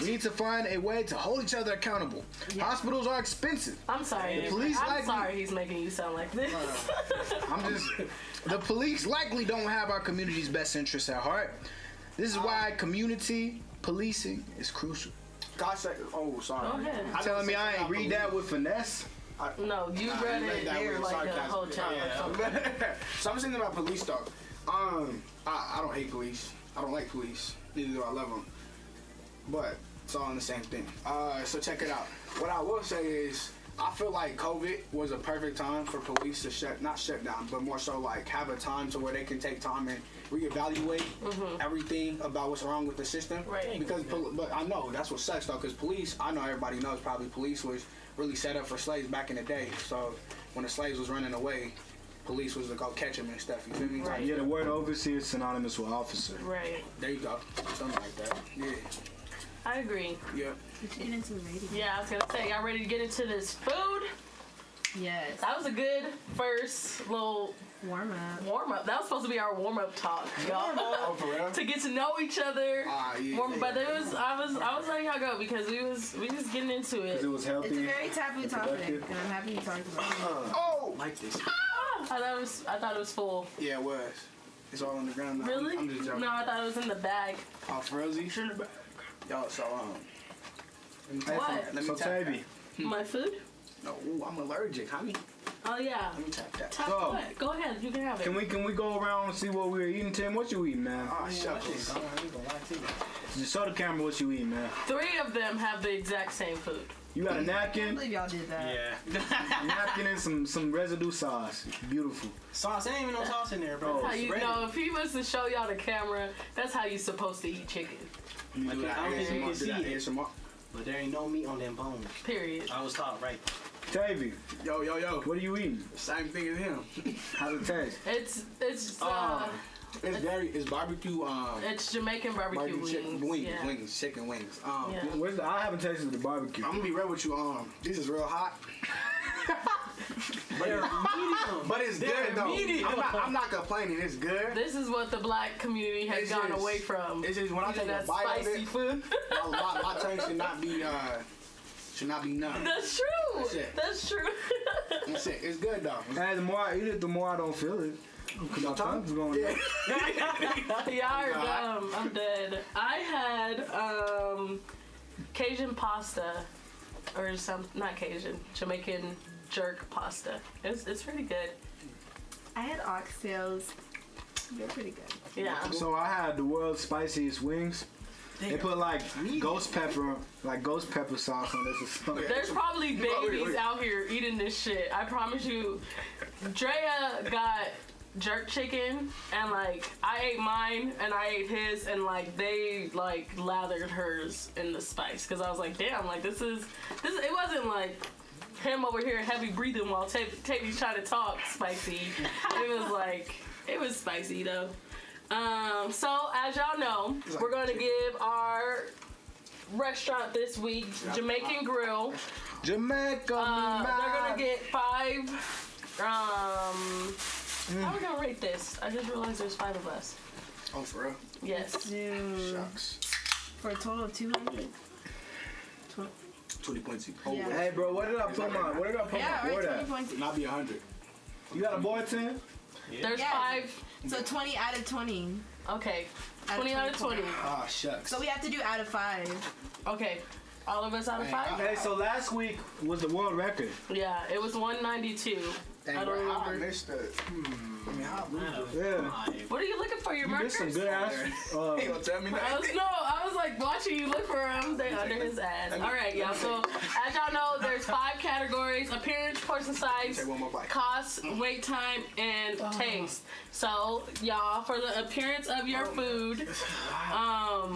We need to find a way to hold each other accountable. Yeah. Hospitals are expensive. I'm sorry. The police I'm sorry he's making you sound like this. The police likely don't have our community's best interests at heart. This is why community policing is crucial. God said, oh, sorry. Go ahead. You telling me I ain't read that with finesse? No, you read it here like a hotel or something. So I'm saying about police talk. I don't hate police. I don't like police. Neither do I love them. But it's all in the same thing. So check it out. What I will say is, I feel like COVID was a perfect time for police to not shut down, but more so like have a time to where they can take time and reevaluate everything about what's wrong with the system. Right. Because, but I know that's what sucks though, because police, I know everybody knows probably police was really set up for slaves back in the day. So when the slaves was running away, police was to go catch them and stuff. You feel me? Right. Yeah, the word overseer is synonymous with officer. Right. There you go. Something like that. Yeah. I agree. Yeah. Let's get into the rating. Yeah, I was gonna say, y'all ready to get into this food? Yes. That was a good first little Warm up. That was supposed to be our warm up talk, y'all. Oh, for real? To get to know each other. Yeah. But it was I was letting y'all go because we just getting into it. It was healthy. It's a very taboo topic, and I'm happy you talked about it. Oh, like this. I thought it was full. Yeah, it was. It's all on the ground now. Really? I'm just joking. No, I thought it was in the bag. Oh, Frozy? Yo, so, What? let me So tap Tavy, My food? that. No, ooh, I'm allergic, honey. Oh yeah. Let me tap that. Top So- what? Go ahead, you can have it. can we go around and see what we're eating? Tim, what you eating, man? Oh, shucks. Just show the camera what you eating, man. 3 of them have the exact same food. You got a I can't napkin, believe y'all did that. Yeah. a napkin and some residue sauce. Beautiful. Sauce, ain't even no sauce in there, bro. Oh, How you Ready. know if he was to show y'all the camera, that's how you supposed to eat chicken. You do that I don't think you ASMR, can do that see it. ASMR. But there ain't no meat on them bones. Period. I was taught right. Tavy, Yo, what are you eating? same thing as him. How's it taste? It's It's barbecue, it's Jamaican barbecue wings. Yeah. Chicken wings. Yeah. I haven't tasted the barbecue. I'm gonna be real with you. This is real hot. They're medium. But it's They're good though. medium. I'm not complaining. It's good. This is what the black community has It's gone just- away from. It's just when I Eating take a that bite of spicy it, food. my tongue should not be numb. That's true. That's it. That's true. That's it. It's good though. Hey, the more I eat it, the more I don't feel it. Cause my tongue's going. Yeah. Y'all are dumb. I'm dead. I had Cajun pasta, or not Cajun, Jamaican jerk pasta. It's pretty good. I had oxtails. They're pretty good. Yeah. So I had the world's spiciest wings. They put like ghost pepper sauce on this or something. There's probably babies out here eating this shit. I promise you. Drea got jerk chicken and like I ate mine and I ate his and like they like lathered hers in the spice because I was like damn like this it wasn't like him over here heavy breathing while Tavy's trying to talk spicy. It was spicy though. So as y'all know, we're going to give our restaurant this week, Jamaican Grill. Jamaica. They're going to get 5. How are we going to rate this? I just realized there's 5 of us. Oh, for real? Yes. Shucks. For a total of 200. 20 points. Oh, yeah. Hey, bro, what did I put my board at? 20 points. Not be 100. You got a board, 10? There's 5. So 20 out of 20. Okay. 20 out of 20. Ah, shucks. So we have to do out of 5. Okay. All of us out of 5? Hey, so last week was the world record. Yeah, it was 192. Dang, I don't bro, how I remember. missed it. I mean, how Yeah. What are you looking for? Your You did markers? some good ass. He gonna tell me that. I was like watching you look for him. They're under his ass. All right, y'all. So as y'all know, there's 5 categories: appearance, portion size, Take one more bite. cost, wait time, and taste. So y'all, for the appearance of your food,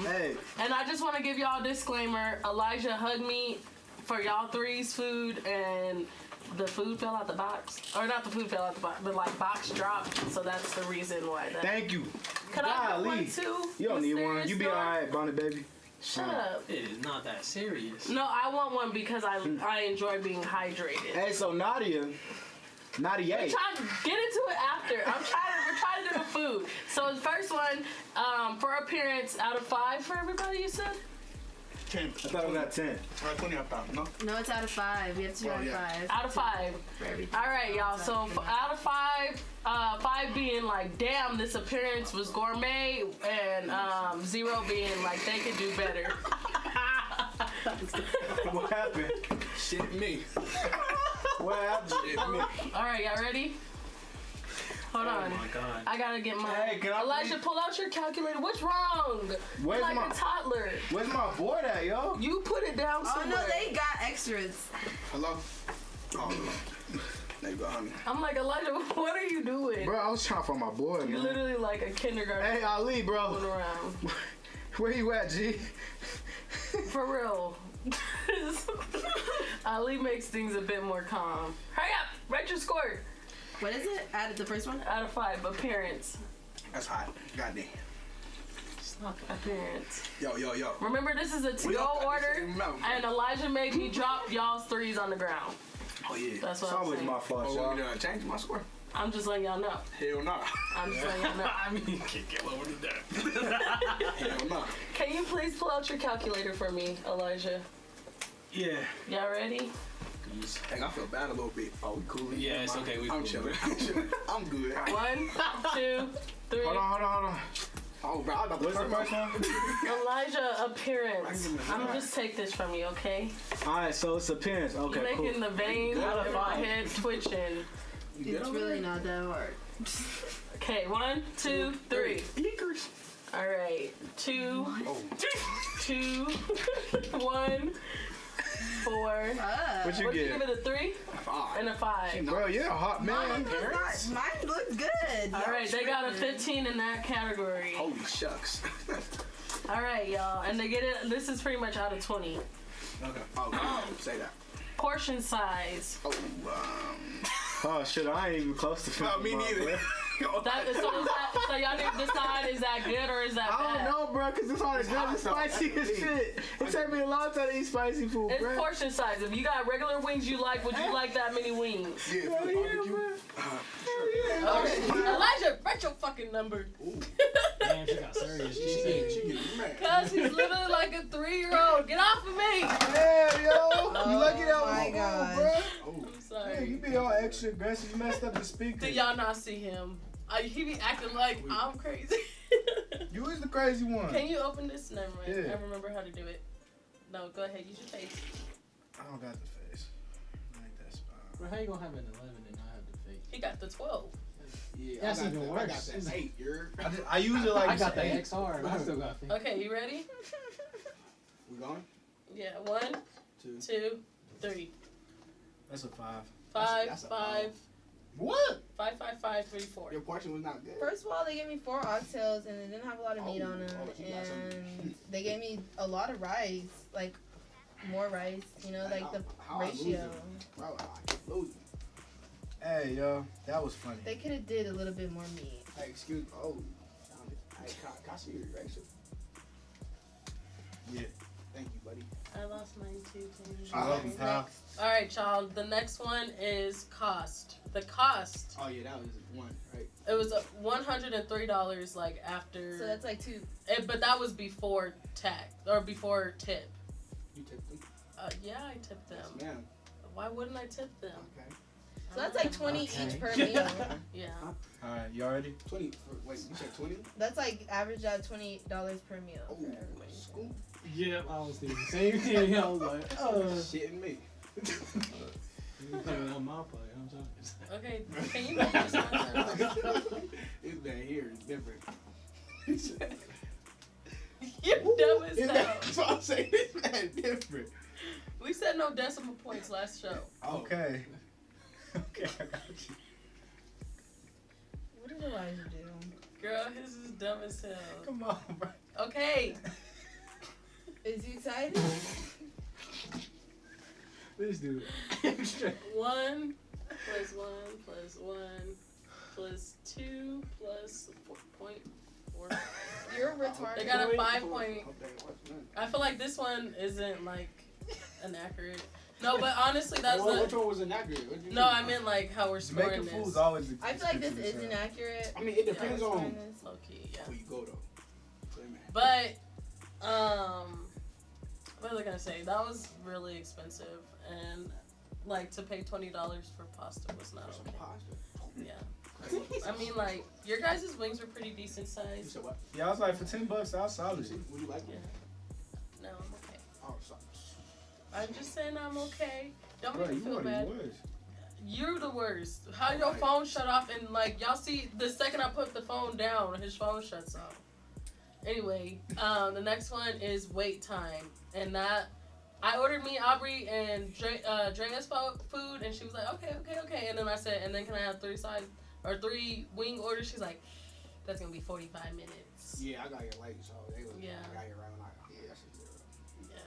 Hey. and I just want to give y'all a disclaimer: Elijah hugged me for y'all three's food, and the food fell out the box. Or not the food fell out the box, but like box dropped. So that's the reason why that. Thank you. Could I get one Golly. too? You don't need one. Mysterious You be Door? alright, Bonnie baby. Shut up. It is not that serious. No, I want one because I enjoy being hydrated. Hey, so Nadia. We're trying to get into it after. We're trying to do the food. So the first one, for appearance, out of 5 for everybody, you said? 10. I thought it was at 10. 20 I thought. No? No, it's out of 5. We have to do out of 5. Out of 5. All right, y'all. So out of 5, 5 being like, damn, this appearance was gourmet, and 0 being like, they could do better. What happened? Shit me. What happened? Shit me. All right, y'all ready? Hold on. Oh my god. I gotta get my. Hey, can I Elijah, please- pull out your calculator. What's wrong? Where's You're like my- a toddler. Where's my board at, yo? You put it down Oh somewhere. no, they got extras. Hello? Oh, there you go, honey. I'm like, Elijah, what are you doing? Bro, I was trying to find my board, You're man. literally like a kindergarten Hey, Ali, going bro. around. Where you at, G? For real. Ali makes things a bit more calm. Hurry up! Write your score. What is it? Out of the first one? Out of 5, appearance. That's hot. Goddamn. Appearance. Yo. Remember, this is a We to-go all got the order, same mouth. and Elijah made me drop y'all's 3s on the ground. Oh, yeah. That's It's what I'm always saying. my fault, Oh, y'all. we done changed my score? I'm just letting y'all know. Hell nah. I'm just letting y'all know. I mean, you can't get lower than that. Hell nah. Can you please pull out your calculator for me, Elijah? Yeah. Y'all ready? Dang, I feel bad a little bit. Oh, we cool? Yeah, it's okay. I'm chilling. I'm good. 1, 2, 3. Hold on. Oh, bro, I about to What's the turn first my- one? Elijah, appearance. I'm gonna just take this from you, okay? Alright, so it's appearance. Okay, You're making cool. the veins in my head twitching. It's really not that hard. Okay, 1, 2, 3. Eekers. All right, 2, Oh. 2, 1, 4. What you What did you get? give it, a 3 Five. and a 5? Bro, you're a hot man. Mine looks good. All right, they got a 15 in that category. Holy shucks. All right, y'all, and they get it. This is pretty much out of 20. Okay. Oh, say that. Portion size. Oh, Oh shit, I ain't even close to 50. me neither. So y'all need to decide, is that good or is that I bad? don't know, bro, because it's hard to hot, It's though. spicy as shit. It take me a long time to eat spicy food, It's bro. portion size. If you got regular wings you like, would you like that many wings? Yeah, for the barbecue. Elijah, write your fucking number. Damn, she got serious. She getting mad. Cause he's literally like a 3-year-old. Get off of me. Yeah, yo. You lucky that was my cool, gosh. bro. I'm Yeah, sorry. you be all extra aggressive. You messed up the speaker. Do y'all not see him? He be acting like I'm crazy. You is the crazy one. Can you open this? Never mind. Yeah. I remember how to do it. No, go ahead. Use your face. I don't got the face. I like that spot. Bro, how you gonna have an 11 and not have the face? He got the 12. Yeah, That's I got even that. worse. I got that 8. You're. I use it like I got the eight. XR, but I still got face. Okay, you ready? We going? Yeah. 1, 2, 3. That's a 5. 5, That's a 5, What? 5, 5, 5, 3, 4. Your portion was not good. First of all, they gave me 4 oxtails and they didn't have a lot of meat on them, she got some. and they gave me a lot of rice, like more rice. You know, like the ratio. Bro, I lose. Hey, yo, that was funny. They could have did a little bit more meat. Hey, excuse me. Oh, hey, can I see your eraser? Yeah. Thank you, buddy. I lost mine too. Welcome, pal. All right, y'all. The next one is cost. The cost. Oh yeah, that was one, right? It was $103, like after. So that's like two. But that was before tax or before tip. You tipped them? Yeah, I tipped them. Yes, ma'am. Why wouldn't I tip them? Okay. So that's like 20 each per meal. Yeah. All right, you already? 20. Wait, you said 20? That's like average out $20 per meal. Oh, for everybody. school. Yeah, I was thinking the same thing. I was like, Shitting me. you playing on my play. I'm sorry. Okay, can you make this one? This man here is different. You're dumb as hell. That's what I'm saying. This man different. We said no decimal points last show. Okay. Okay, I got you. What did Elijah do? Girl, his is dumb as hell. Come on, bro. Okay. Is he excited? This dude. 1 plus 1 plus 1 plus 2 plus 4.4. You're retarded. They got a 5 point. I feel like this one isn't like inaccurate. No, but honestly, that's Which one was inaccurate? No, I meant like how we're scoring Jamaican this. food's always. I feel like this is inaccurate. I mean, it depends on Low key, yeah. where you go though. But what was I gonna say? That was really expensive, and like to pay $20 for pasta was not okay. Yeah. I mean, like your guys' wings were pretty decent You size. said what? Yeah, I was like, for $10, I was solid. Would you like Yeah. it? No, I'm okay. Oh, sorry. I'm just saying I'm okay. Don't Bro, make me you feel are the bad. worst. You're the worst. How your phone shut off and like y'all see the second I put the phone down, his phone shuts off. Anyway, the next one is wait time, and that I ordered me, Aubrey, and Drena's food, and she was like, okay, and then I said, and then can I have 3 wing orders? She's like, that's gonna be 45 minutes. Yeah, I got here late, so they was. Yeah. I got here right when yeah, that's good. Yeah.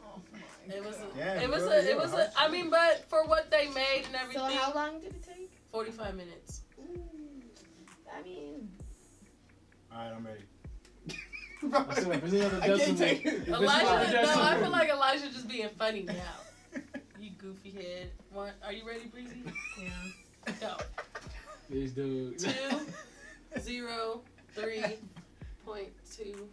Oh my It was. Damn, It was. bro, It you're was. harsh. I mean, but for what they made and So everything. how long did it take? 45 minutes. I mean, Alright, I'm ready. I said, if it's another I can't decimal, take it. if it's Elijah, not a no, I decimal- feel like Elijah just being funny now. You goofy head. Are you ready, Breezy? yeah. Go. This dude. 2, 0, 3.2.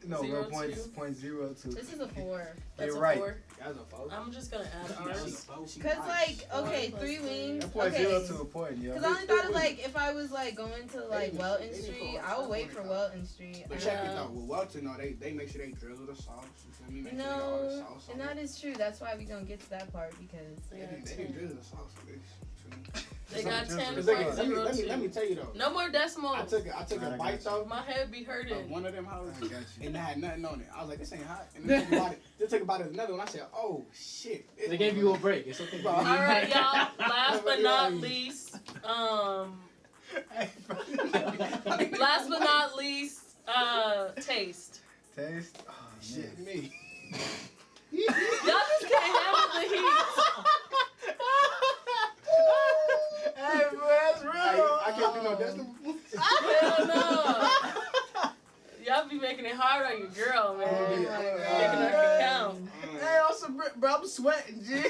No, 0, 0.02. This is a 4. That's You're a right. 4. That's a foe. I'm just gonna add ours. Cause like, okay, 4 3 plus wings. That point Okay. 0 to a point, yo. Cause I only thought of like if I was like going to like Welton Street, I would wait for Welton Street. But check it out. With Welton, no, they make sure they drizzle the sauce. You feel me? Make sure they got all the No, sauce on and that it. is true. That's why we gonna get to that part because They didn't drizzle the sauce on this. They got Because Let me 10.02. tell you though. No more decimals. I took a bite though. My head be Of hurting. one of them houses, I got you. and it had nothing on it. I was like, this ain't hot. And then took a bite of another one. I said, oh shit. They gave you a break. It's okay. Bro. All right, y'all. Last but not least, last but not least, taste. Taste? Oh, Shit, man. me. Y'all just can't handle the heat. Hey, bro, that's real. I can't do no decimal. Hell no. Y'all be making it hard on your girl, man. Making her count. Hey, bro, I'm sweating, G.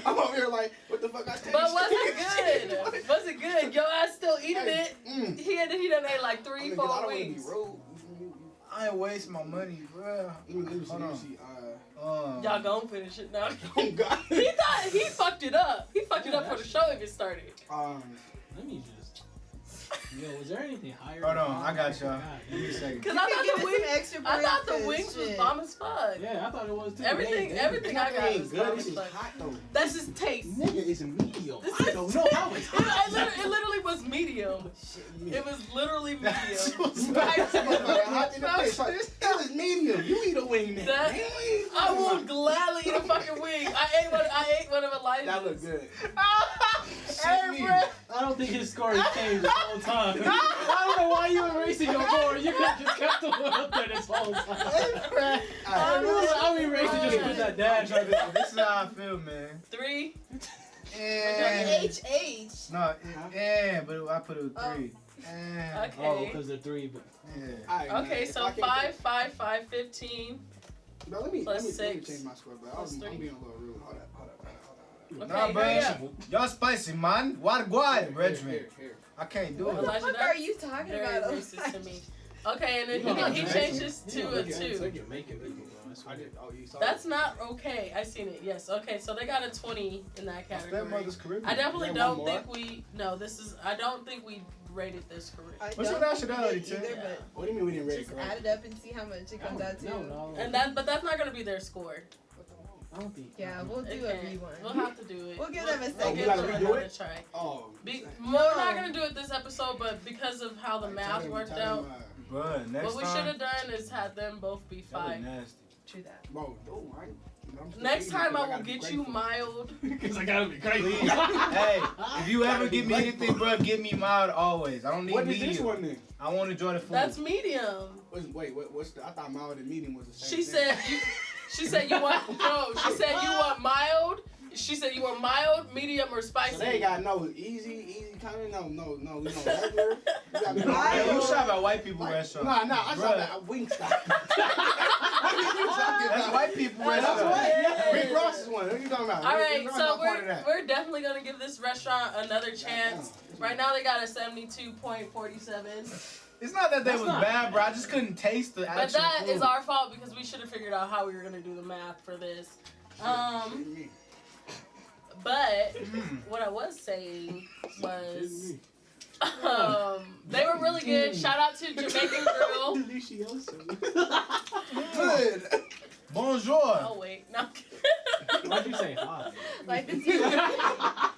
I'm over here like, what the fuck I taste? But was it good? Was it good? Your ass still eating Hey, it? He done ate like 3, 4 weeks. I ain't waste my money, bro. Let me Hold on. see. Y'all gon' finish it now. Oh God. He thought he fucked it up. He fucked it up for the show even started. Let me just. Yo, was there anything higher? Hold on, than I got that? y'all. God, Give me a second. Cause You I can thought give the it wings, some extra I thought the breakfast wings was shit. bomb as fuck. Yeah, I thought it was too. Everything I got ain't was good. bomb This as is fuck. hot though. That's just taste. Nigga is medium. This I is don't know how it's hot. It literally was medium. It was literally medium. Hot in the face. Like, that was medium. You eat a wing then. That- Man, I will gladly eat a fucking wing. I ate one of Elijah's. that looked good. Hey, bro. I don't think his score has changed the whole time. I don't know why you erasing no more. You could have just kept the one up there this whole time. I mean, Ray should just put that dash on it. This is how I feel, man. 3. H. No, but I put it with 3. Okay. Oh, because they're 3. But Right, okay, man, so 5, 5, 5, 15. Bro, let me Plus change 6. my score, bro. Plus I'm 3. being a little rude. Hold up. Nah, bro. hurry up. Y'all spicy, man. What, brethren? Here. I can't do What it. the Elijah, fuck are you talking Very about? racist to me. Okay, and then he changed this to a 2. That's not okay. I seen it. Yes. Okay, so they got a 20 in that category. I definitely don't think we. No, this is. I don't think we rated this correct. What's your nationality, Tim? What do you mean we didn't rate it Just correct? add it up and see how much it comes out to. No. But that's not gonna be their score. I don't think. Yeah, we'll do a Okay. rewind. We'll have to do it. We'll give them a We'll second. give gotta them redo another it? try. Oh. We're not gonna do it this episode, but because of how the math worked out, Bro, next what we should time. have done is had them both be That was 5. nasty. True that. Bro, right? Next time I will get you mild. Because I gotta be crazy. Please. Hey, if you ever give me anything, bro, give me mild always. I don't need What is medium. this one then? I want to enjoy the food. That's medium. Wait, what's the? I thought mild and medium was the same. She said you want no. She said you want mild. She said you want mild, medium, or spicy. So they ain't got no easy kind of no. We know regular. We got Hey, you shop at white people restaurant. Nah, I shop at Wingstop. What are you talking about? That's white people That's restaurant. right. Yeah. Rick Ross is one. What are you talking about? All right, Rick Ross so not part of that. we're definitely gonna give this restaurant another chance. Right now they got a 72.47. It's not that they was bad, bro. I just couldn't taste the actual But that food. is our fault because we should have figured out how we were gonna do the math for this. But what I was saying was they were really good. Shout out to Jamaican Grill. Good. Bonjour. Oh wait, no. Why'd you say hi? Like the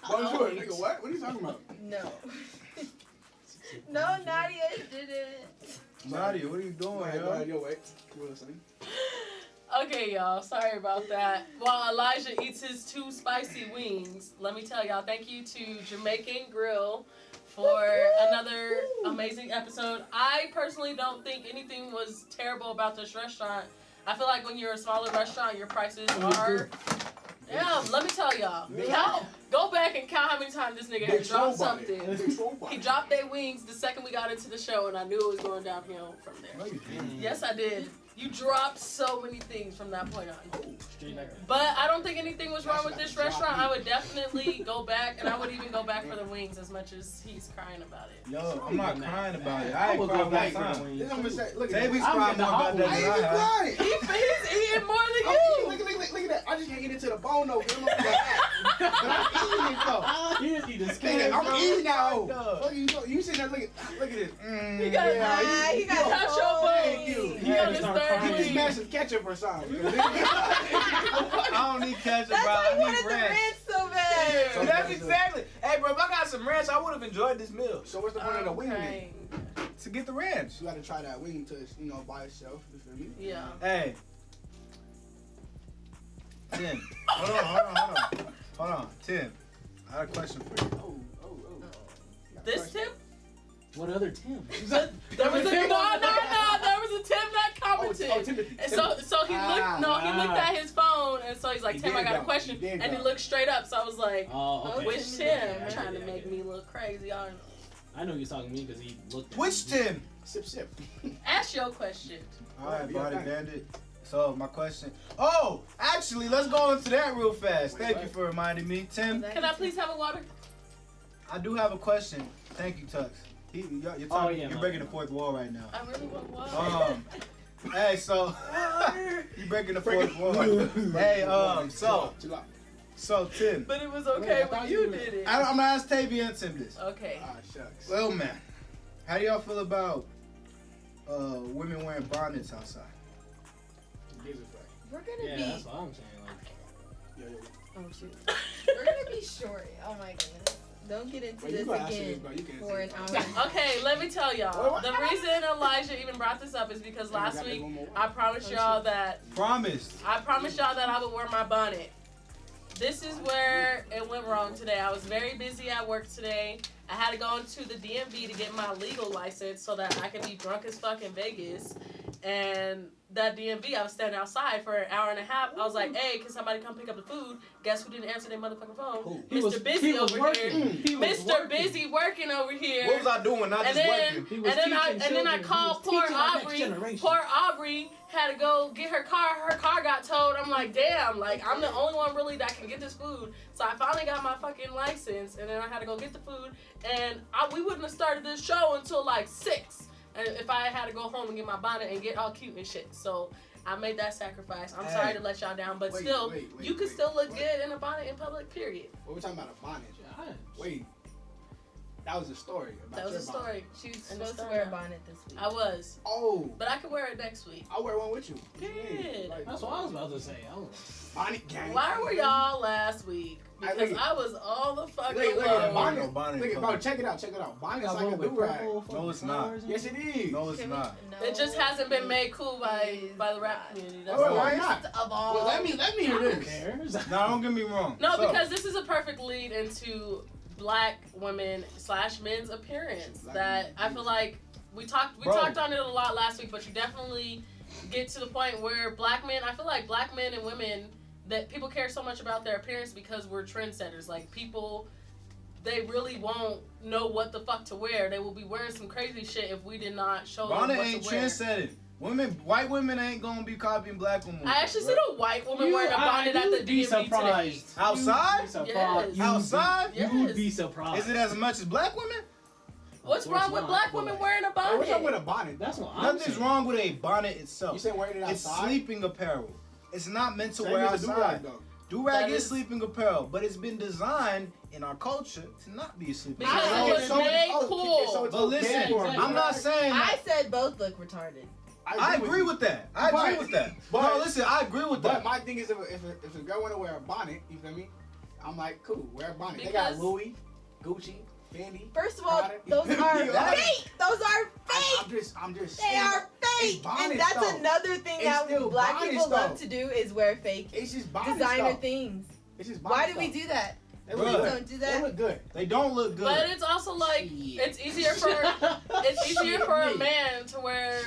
Bonjour, nigga. What? What are you talking about? No. No, Nadia didn't. Nadia, what are you doing, yo? Yo, wait. What was I saying? Okay, y'all. Sorry about that. While Elijah eats his 2 spicy wings, let me tell y'all, thank you to Jamaican Grill for another amazing episode. I personally don't think anything was terrible about this restaurant. I feel like when you're a smaller restaurant, your prices are... Yeah, let me tell y'all. Go back and count how many times this nigga had dropped something. He dropped their wings the second we got into the show, and I knew it was going downhill from there. Yes, I did. You dropped so many things from that point on. But I don't think anything was wrong with this restaurant. I would definitely go back, and I would even go back for the wings as much as he's crying about it. Yo, I'm not crying about it. I ain't crying about This is what I'm gonna say. Look at Davy's that. crying more about that I ain't than even I have. crying. He's eating more than I'm you. eating, look at that. I just can't eat it to the bone though. But I'm eating it though. He just eat the Nigga, skin. I'm eating now. Look, you sitting there look at it. He got He got touch your Thank you. bones. He got his start third crying. Get this wing. man some ketchup or something. I don't need ketchup, That's bro. why I he need wanted the ranch. ranch so bad. So that's exactly. Hey, bro, if I got some ranch, I would have enjoyed this meal. So what's the point of the wing then? Okay. To get the ranch. You gotta try that wing to by itself. You feel me? Yeah. Hey. Tim. Hold on. Tim. I got a question for you. Oh. This Tim? What other Tim? There was a There was a Tim that commented. Timothy. And so he looked. He looked at his phone, and so he's like, He "Tim, did I got a go. question." He did And he go. looked straight up. So I was like, Oh, okay. "Which Tim?" Yeah, Trying to yeah, make yeah. me look crazy. I don't know. I know he was talking to me because he looked at Which me. Tim? Sip. Ask your question. All right, Body Bandit. So my question. Oh, actually, let's go into that real fast. Thank you for reminding me, Tim. Can I please have a water? I do have a question. Thank you, Tux. You're breaking the fourth wall right now. I really want water. Hey, so you breaking the fourth wall. Hey, so Tim. But it was okay Wait, I when thought you you did it. I'm gonna ask Tavia and Tim this. Okay. Ah, shucks. Well, man, how do y'all feel about women wearing bonnets outside? We're gonna Yeah, be. that's what I'm saying. Like, Oh shoot. We're gonna be short. Oh my goodness. Don't get into Wait, you this gotta answer again this, bro. You can't for an answer hour. Okay, let me tell y'all. The reason Elijah even brought this up is because last week I promised y'all that Promised. I would wear my bonnet. this is where it went wrong today. I was very busy at work today. I had to go into the DMV to get my legal license so that I could be drunk as fuck in Vegas. And that DMV, I was standing outside for an hour and a half. I was like, hey, can somebody come pick up the food? Guess who didn't answer their motherfucking phone? Mr. Busy over here. Mr. Busy working over here. What was I doing? Not just working. And then I called poor Aubrey. Poor Aubrey had to go get her car. Her car got towed. I'm like, damn, like, I'm the only one really that can get this food. So I finally got my fucking license, and then I had to go get the food. And we wouldn't have started this show until like 6. If I had to go home and get my bonnet and get all cute and shit. So I made that sacrifice. I'm sorry to let y'all down, but you can still look good in a bonnet in public, period. What we talking about, a bonnet? Wait. That was a story. That was a story. She was supposed to wear a bonnet this week. I was. Oh. But I could wear it next week. I'll wear one with you. Period. Like, that's what I was about to say. Bonnet gang. Why were y'all last week? Because I was all the fucking bonnet. Bro, check it out. Bonnet's like a do-rag. No, it's not. Yes, it is. No, it's not. It just hasn't been made cool by the rap community. That's why not? Of all. Well, let me hear this. No, don't get me wrong. No, because this is a perfect lead into Black women / men's appearance that I feel like we talked on it a lot last week, but you definitely get to the point where Black men, I feel like Black men and women, that people care so much about their appearance because we're trendsetters. Like, people, they really won't know what the fuck to wear. They will be wearing some crazy shit if we did not show them what to wear. Bonnet ain't trendsetting. White women ain't gonna be copying Black women. I actually seen a white woman wearing a bonnet at the DMV today. Outside? Yes. Outside? You would be surprised. Is it as much as Black women? What's wrong with Black women wearing a bonnet? What's wrong with a bonnet? That's what I'm saying. Nothing's wrong with a bonnet itself. You say wearing it outside? It's sleeping apparel. It's not meant to Same wear as a outside. do-rag, though. Do-rag is sleeping apparel, but it's been designed in our culture to not be a sleeping because it was made cool. But listen, I'm not saying I said both look retarded. I agree with that. I agree with that. But no, listen, I agree with that. But my thing is, if a girl want to wear a bonnet, you feel me? I'm like, cool, wear a bonnet. They got Louis, Gucci, Fendi. First of all, those are fake. Those are fake. I'm just. They are fake, and that's another thing that Black people love to do is wear fake designer things. It's just why do we do that? They don't do that. They look good. They don't look good. But it's also like it's easier for a man to wear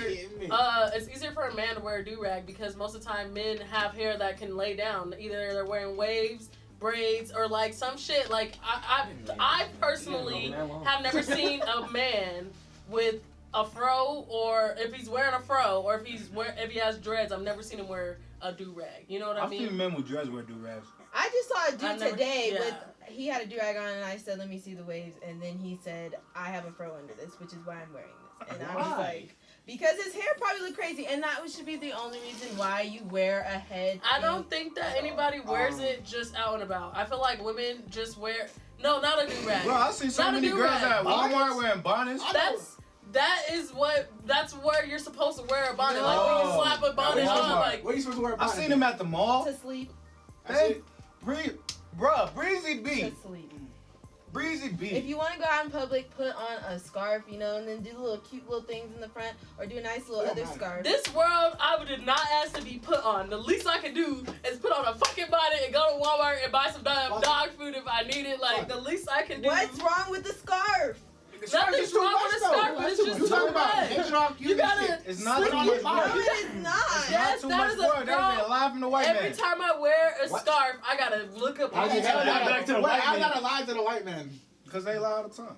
a do-rag because most of the time men have hair that can lay down. Either they're wearing waves, braids, or like some shit. Like I personally have never seen a man with a fro, or if he's wearing a fro, or if he has dreads, I've never seen him wear a do-rag. You know what I mean? I've seen men with dreads wear do-rags. I just saw a dude today he had a do-rag on, and I said, let me see the waves, and then he said, I have a fro under this, which is why I'm wearing this. And I was like, because his hair probably looked crazy, and that should be the only reason why you wear a head. I don't think that anybody wears it just out and about. I feel like women just wear, no, not a do-rag. Bro, I've seen so many girls at Walmart wearing bonnets. That's where you're supposed to wear a bonnet. No. Like when you slap a bonnet on, like. What are you supposed to wear a bonnet? I've seen them at the mall. To sleep. Breezy B. To sleep. Breezy B. If you want to go out in public, put on a scarf, and then do little cute little things in the front, or do a nice little other scarf. This world, I did not ask to be put on. The least I can do is put on a fucking bonnet and go to Walmart and buy some dog food if I need it. Like, the least I can do. What's wrong with the scarf? Nothing's wrong with a scarf, but it's just too much. You gotta. It's not too much work. No, it is not. Yes, that is a girl. Lie from the white man. Every time I wear a scarf, I gotta look up. I gotta lie to the white man. Because they lie all the time.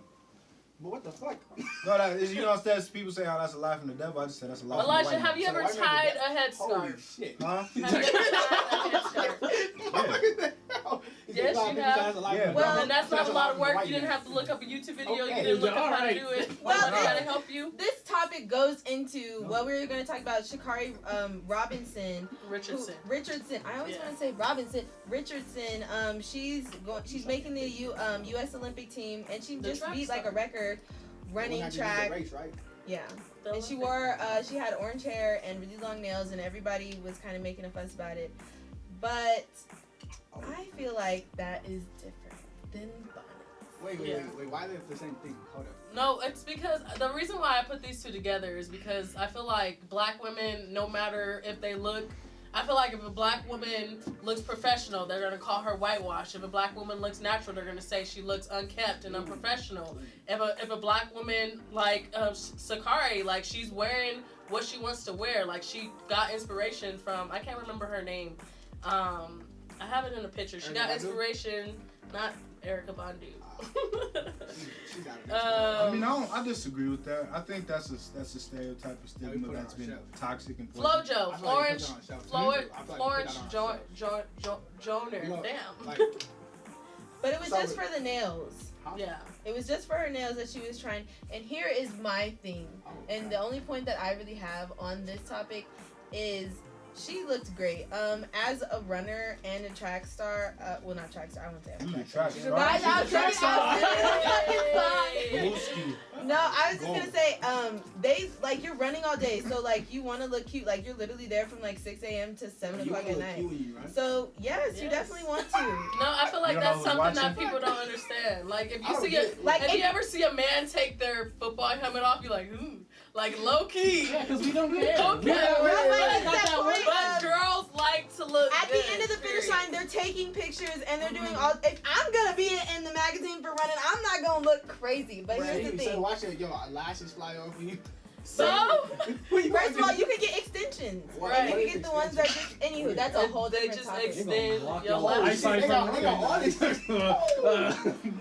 But what the fuck? No, instead of people saying, that's a lie from the devil, I just said that's a lie from the white man. Elijah, have you ever tied a headscarf? Holy shit. Huh? Have you ever tied a headscarf? Yes, you have. Yeah. Well, and that's not a lot of work. You didn't have to look up a YouTube video. You didn't look up how to do it. Well, I gotta help you. This topic goes into what we were going to talk about. Sha'Carri Richardson. I always want to say Robinson. Richardson. She's making the U.S. Olympic team, and she just beat like a record running track. Race, right? Yeah. And she had orange hair and really long nails, and everybody was kind of making a fuss about it. But I feel like that is different than bonnets. Wait. Why are they the same thing? Hold up. No, it's because the reason why I put these two together is because I feel like Black women, no matter if they look, I feel like if a black woman looks professional, they're gonna call her whitewash. If a black woman looks natural, they're gonna say she looks unkept and unprofessional. If a black woman like Sakari, like she's wearing what she wants to wear, like she got inspiration from, I can't remember her name. I have it in a picture. She got inspiration, not Erykah Badu. I mean, I disagree with that. I think that's a stereotype of stigma that's been toxic and Flojo, Florence Joner. Damn. But it was just for the nails. Yeah. It was just for her nails that she was trying. And here is my thing. And the only point that I really have on this topic is she looked great. As a runner and a track star, well, not track star, I won't say I'm a track star. No, I was just gonna say, they like you're running all day, so like you want to look cute. Like you're literally there from like 6 a.m. to 7 o'clock at night. So yes, you definitely want to. No, I feel like that's something that people don't understand. Like if you see if you ever see a man take their football helmet off, you're like, ooh. Like low key. Yeah, because we don't care. But girls like to look at the end of the finish line. They're taking pictures and they're doing all. If I'm gonna be in the magazine for running, I'm not gonna look crazy. But here's the thing. So watch it, lashes fly off of you. So, first of all, you can get extensions. Right. You can get the ones that just. Anywho, that's a whole different topic. Extend your lashes.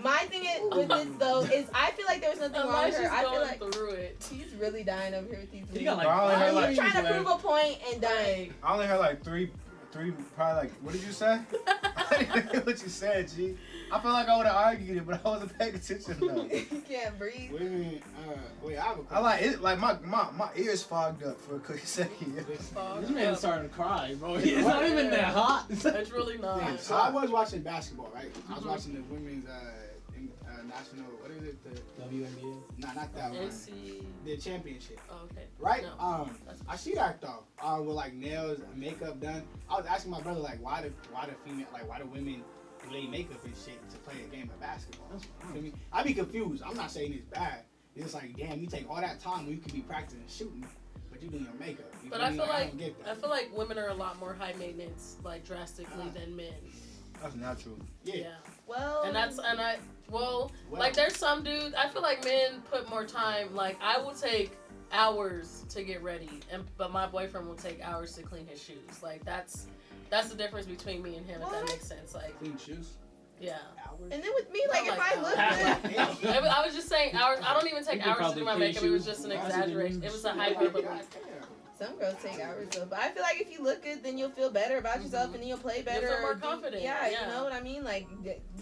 My thing is with this though is I feel like there was nothing wrong with her. I feel like through it. He's really dying over here with these. He got like he's trying to prove a point and dying. I only heard like three, probably like. What did you say? I didn't hear what you said, G. I feel like I would have argued it, but I wasn't paying attention enough. You can't breathe. Wait, I like it. Like my ears fogged up for a quick second. This man starting to cry, bro. It's not even that hot. It's really not. Yeah, so I was watching basketball, right? I was watching the women's national. What is it? The WNBA. Nah, not that one. The championship. Oh, okay. Right? No, I see that though. With like nails, makeup done. I was asking my brother like, why the women lay makeup and shit to play a game of basketball? You know me? I be confused. I'm not saying it's bad. It's just like, damn, you take all that time when you could be practicing shooting, but you doing your makeup. But I feel like women are a lot more high maintenance, like drastically than men. That's natural. Yeah. Well, like there's some dudes. I feel like men put more time. Like I will take hours to get ready, but my boyfriend will take hours to clean his shoes. Like that's the difference between me and him. If that makes sense. Like clean shoes. Yeah. And then with me, like if I look good, I was just saying hours. I don't even take hours to do my makeup. It was just an exaggeration. It was a hyperbole. Some girls take hours though, but I feel like if you look good, then you'll feel better about yourself, and then you'll play better. You'll feel more confident. Yeah, you know what I mean. Like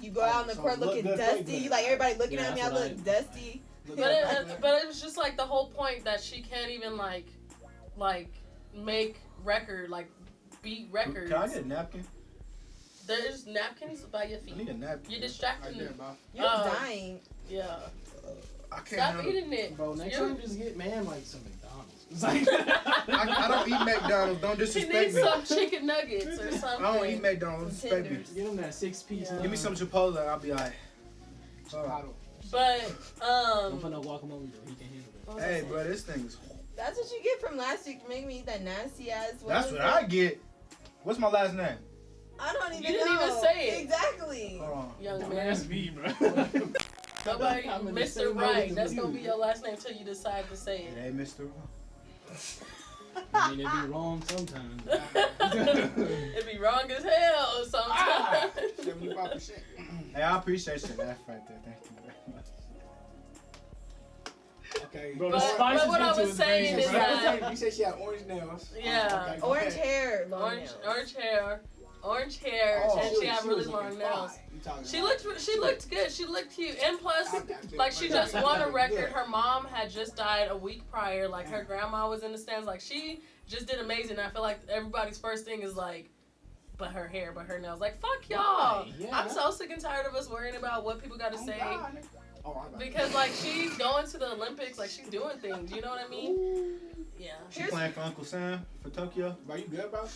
you go out on the court looking dusty, like everybody looking at me, I look dusty. But it was just like the whole point that she can't even like make record, like beat records. Can I get a napkin? There's napkins by your feet. I need a napkin. You're distracting me. You're dying. Yeah. I can't. Stop eating it. Bro, next time just get like some McDonald's. I don't eat McDonald's. Don't disrespect me. He needs some chicken nuggets or something. I don't eat McDonald's. Disrespect me. Get him that 6-piece. Give me some Chipotle. I'll be like. But don't put no guacamole though. He can handle it. Hey, bro, this thing is. That's what you get from last week. Make me eat that nasty ass. That's what I get. What's my last name? I don't even know. You didn't even say it. Exactly. Hold on. Young man. That's me, bro. Nobody, Mr. Right. That's gonna be your last name until you decide to say it. Hey, Mr. I mean, it'd be wrong sometimes. It'd be wrong as hell sometimes. 75%. Hey, I appreciate your laugh right there. Thank you very much. Okay. Bro, but what I was saying is that you said she had orange nails. Yeah. Okay, orange hair, orange hair, and she had really long nails. She looked good. She looked cute, and plus, like she just won a record. Her mom had just died a week prior. Like her grandma was in the stands. Like she just did amazing. I feel like everybody's first thing is like, but her hair, but her nails. Like fuck y'all. Yeah. I'm so sick and tired of us worrying about what people got to say. Because like she's going to the Olympics, like she's doing things. You know what I mean? Yeah. She playing for Uncle Sam for Tokyo. Bro, you good, bro?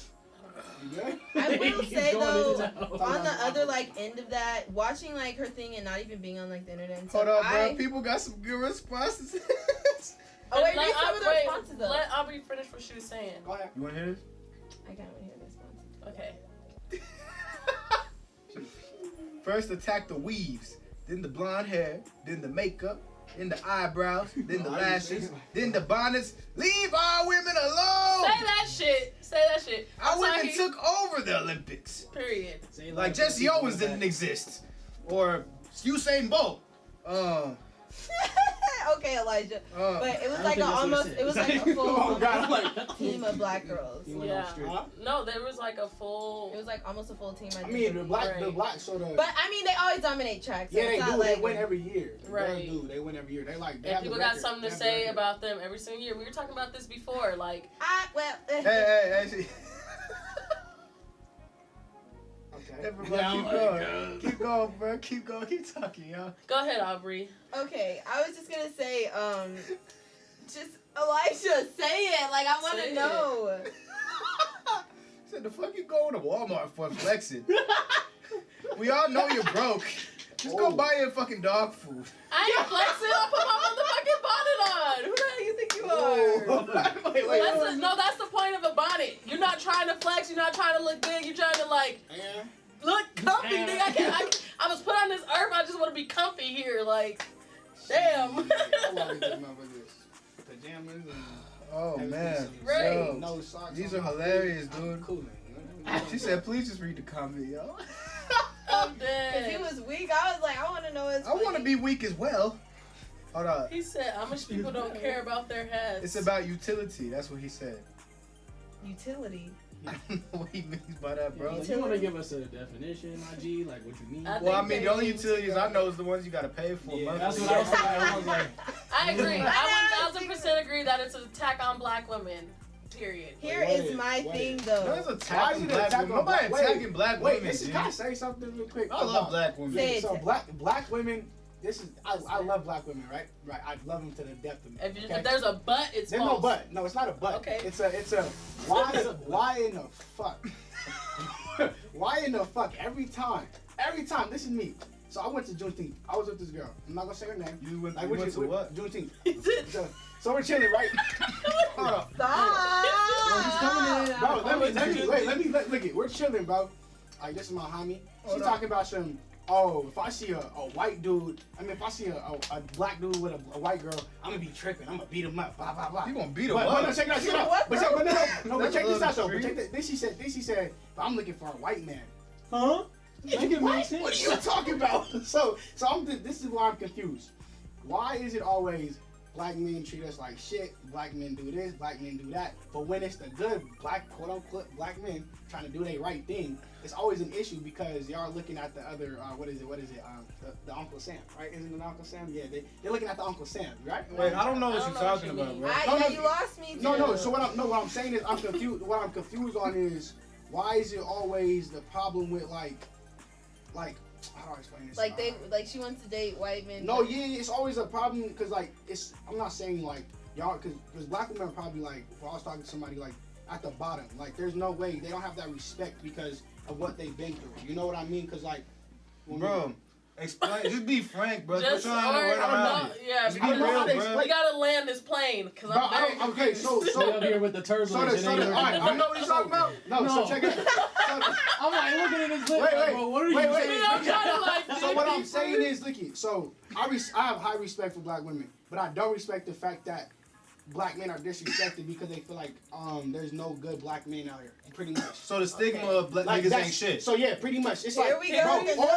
You good? I will say though, on the other like end of that, watching like her thing and not even being on like the internet and stuff. Hold up, bro. People got some good responses. Oh wait, read some of the responses though. Let Aubrey finish what she was saying. Go ahead. You want to hear this? I kind of want to hear this one. Okay. First attack the weaves, then the blonde hair, then the makeup, then the eyebrows, then the lashes, then the bonnets. Leave our women alone! Say that shit. Say that shit. Our women took over the Olympics. Period. Like Jesse Owens didn't exist. Or Usain Bolt. Okay, Elijah. But it was like a full team of black girls. Yeah. No, there was like a full. It was like almost a full team. I mean, the black sort of. But I mean, they always dominate tracks. So yeah, they do. Like, they win every year. Right. They win every year. They like. They and have people the got record. something to say about them every single year. We were talking about this before. Like. Hey. Okay. Everybody keep going, bro. Keep going. Keep talking, y'all. Go ahead, Aubrey. Okay, I was just gonna say, just Elijah, say it. Like I want to know. Said the fuck you going to Walmart for flexing? We all know you're broke. Just go buy your fucking dog food. I ain't flexing. I put my motherfucking bonnet on. Who the hell you think you are? That's the point of a bonnet. You're not trying to flex. You're not trying to look good. You're trying to like look comfy. Nigga, I was put on this earth. I just want to be comfy here. Like, damn. Pajamas and oh man, right. Yo, no socks. These are hilarious, dude. Cool. She said, "Please just read the comment, yo." I'm dead. Cause he was weak. I was like, I want to know his. I want to be weak as well. Hold on. He said, Amish people don't care about their heads. It's about utility. That's what he said. Utility. I don't know what he means by that, bro. You want to give us a definition, IG, like what you mean? Well, I mean, the only utilities I know is the ones you gotta pay for. Yeah, that's what I was saying. I was like, I agree. I 1000% agree that it's an attack on black women. Period. Here is my thing, though. There's attacking black women. Nobody attacking black women. Can I say something real quick? I love black women. Say it. So black women. This is I love black women, right? Right. I love them to the depth of me. If there's a but, it's there's false. no but. No, it's not a but. Okay. It's a why in the fuck? Why in the fuck every time? Every time. This is me. So I went to Juneteenth. I was with this girl. I'm not gonna say her name. You went to what? Juneteenth. So we're chilling, right? Hold on. Stop. Bro, let me look it. We're chilling, bro. Like, this is my homie. She talking about some. Oh, if I see a white dude, if I see a black dude with a white girl, I'm gonna be tripping. I'm gonna beat him up. Blah blah blah. You gonna beat him up? But no, check it out. But check this out though. Extreme. Then she said, but I'm looking for a white man. huh? What are you talking about? So this is why I'm confused. Why is it always black men treat us like shit, black men do this, black men do that, but when it's the good black, quote unquote, black men trying to do their right thing, it's always an issue because y'all are looking at the other, what is it, the Uncle Sam, right? Isn't it Uncle Sam? Yeah, they're looking at the Uncle Sam, right? Wait, I don't know what you're talking about, bro. You lost me too. No, so what I'm saying is I'm confused, what I'm confused on is, why is it always the problem with like, how do I explain this? Like she wants to date white men. No, yeah, it's always a problem because like I'm not saying like y'all because black women are probably like if I was talking to somebody like at the bottom, like there's no way they don't have that respect because of what they've been through. You know what I mean? Because like, bro. Explain. Just be frank, bro. Just Quit trying to run around it. Yeah, Just be real, bro. We gotta land this plane because I'm okay, so up here with the turbulence. I know what you're talking about. No, so check it. I'm like looking at his lips. Wait, bro, what are you saying? I'm trying to like. So what I'm saying is, look, so I have high respect for black women, but I don't respect the fact that black men are disrespected because they feel like there's no good black men out here. Pretty much. So the stigma of black niggas ain't shit. So yeah, pretty much. It's Here like, we go. bro, but look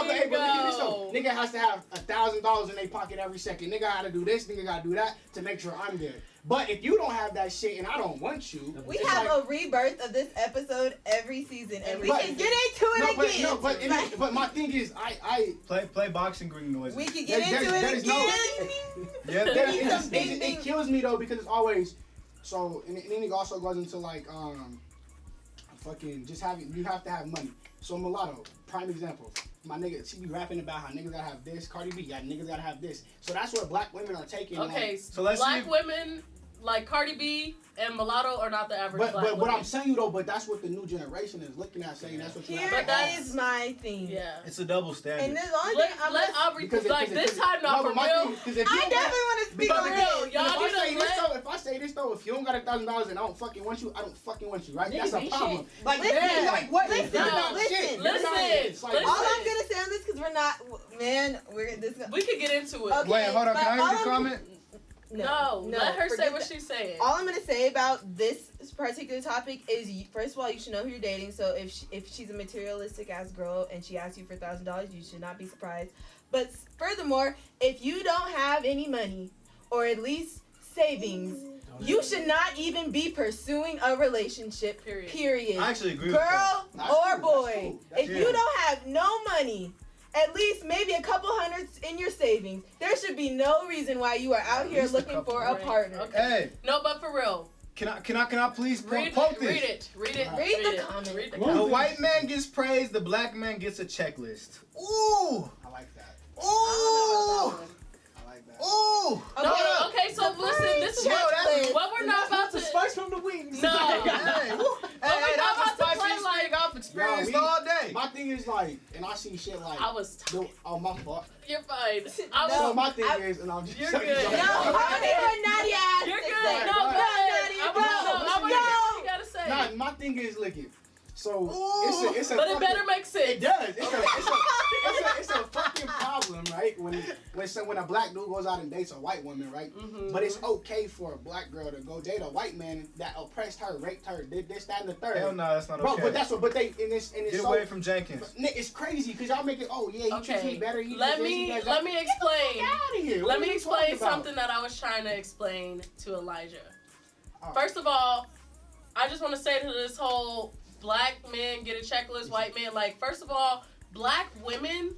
at this go. though. Nigga has to have $1,000 in their pocket every second. Nigga gotta do this. Nigga gotta do that to make sure I'm there. But if you don't have that shit and I don't want you, we have a rebirth of this episode every season, and we can get into it again. But my thing is, I play boxing ring noises. We can get into it again. It kills me though because it's always so. And then it also goes into like fucking just having you have to have money. So Mulatto, prime example. My nigga, she be rapping about how niggas gotta have this. Cardi B, niggas gotta have this. So that's what black women are taking. Okay, like, so let's black women like Cardi B and Mulatto are not the average black But what women. I'm saying though, but that's what the new generation is looking at, saying that's what you Here have to have. is my thing. Yeah. It's a double standard. And this only thing Let Aubrey like this time not for real. I definitely want to speak on real. Y'all need to if I say this though. If you don't got $1,000 and I don't fucking want you, I don't fucking want you, right? Niggas That's a be problem. shit. Like, Listen, man, like what? listen, You're not listen, shit. listen, You're not it. It's like, listen. All I'm gonna say on this, because we're not, man, we're this. We could get into it. Okay. Wait, hold on. but Can I all read the I'm- comment? No, let her say forget what that. she's saying. All I'm gonna say about this particular topic is, first of all, you should know who you're dating. So if she's a materialistic ass girl and she asks you for $1,000, you should not be surprised. But furthermore, if you don't have any money or at least savings, you should not even be pursuing a relationship. Period. I actually agree with Girl That's or true, boy, that's true, that's if true. you don't have no money, at least maybe a couple hundreds in your savings, there should be no reason why you are out here least a looking couple. for a Right. partner. Okay. Hey, No, but for real. can I please Read quote this? Read it. Read the comment. Read the The comment. white man gets praised, the black man gets a checklist. Ooh! I like that. Ooh! I like that. Ooh! No, okay, so listen, this is Yo, that's- what we're not about to. spice from the wings. No. Hey, we're hey, not that's about the to play spiciest like- thing I've experienced No, we- all day. My thing is like, and I see shit like, I was talking. oh my fault. You're fine. No. So my thing I- is, and I'm just You're saying, good. like, No, I want to hear what Nadia has You're to good. say. No, Go, go ahead. Nadia, I go. want to hear what you gotta say. Nah, my thing is, look it. So Ooh. it's a But it fucking- better make sense. It does. It's a fucking problem, right? When a black dude goes out and dates a white woman, right? Mhm. But it's okay for a black girl to go date a white man that oppressed her, raped her, did this, that, and the third. Hell no, that's not Bro, okay. but that's what. But they and it's Get so, away from Jenkins. but, Nick, it's crazy because y'all make it. Oh yeah, he treats me better. He Let does this, he me does let that. me Get explain. the fuck out of here. Let What me are you explain talking about? something that I was trying to explain to Elijah. Oh. First of all, I just want to say to this whole black men get a checklist, white men, like, first of all, black women,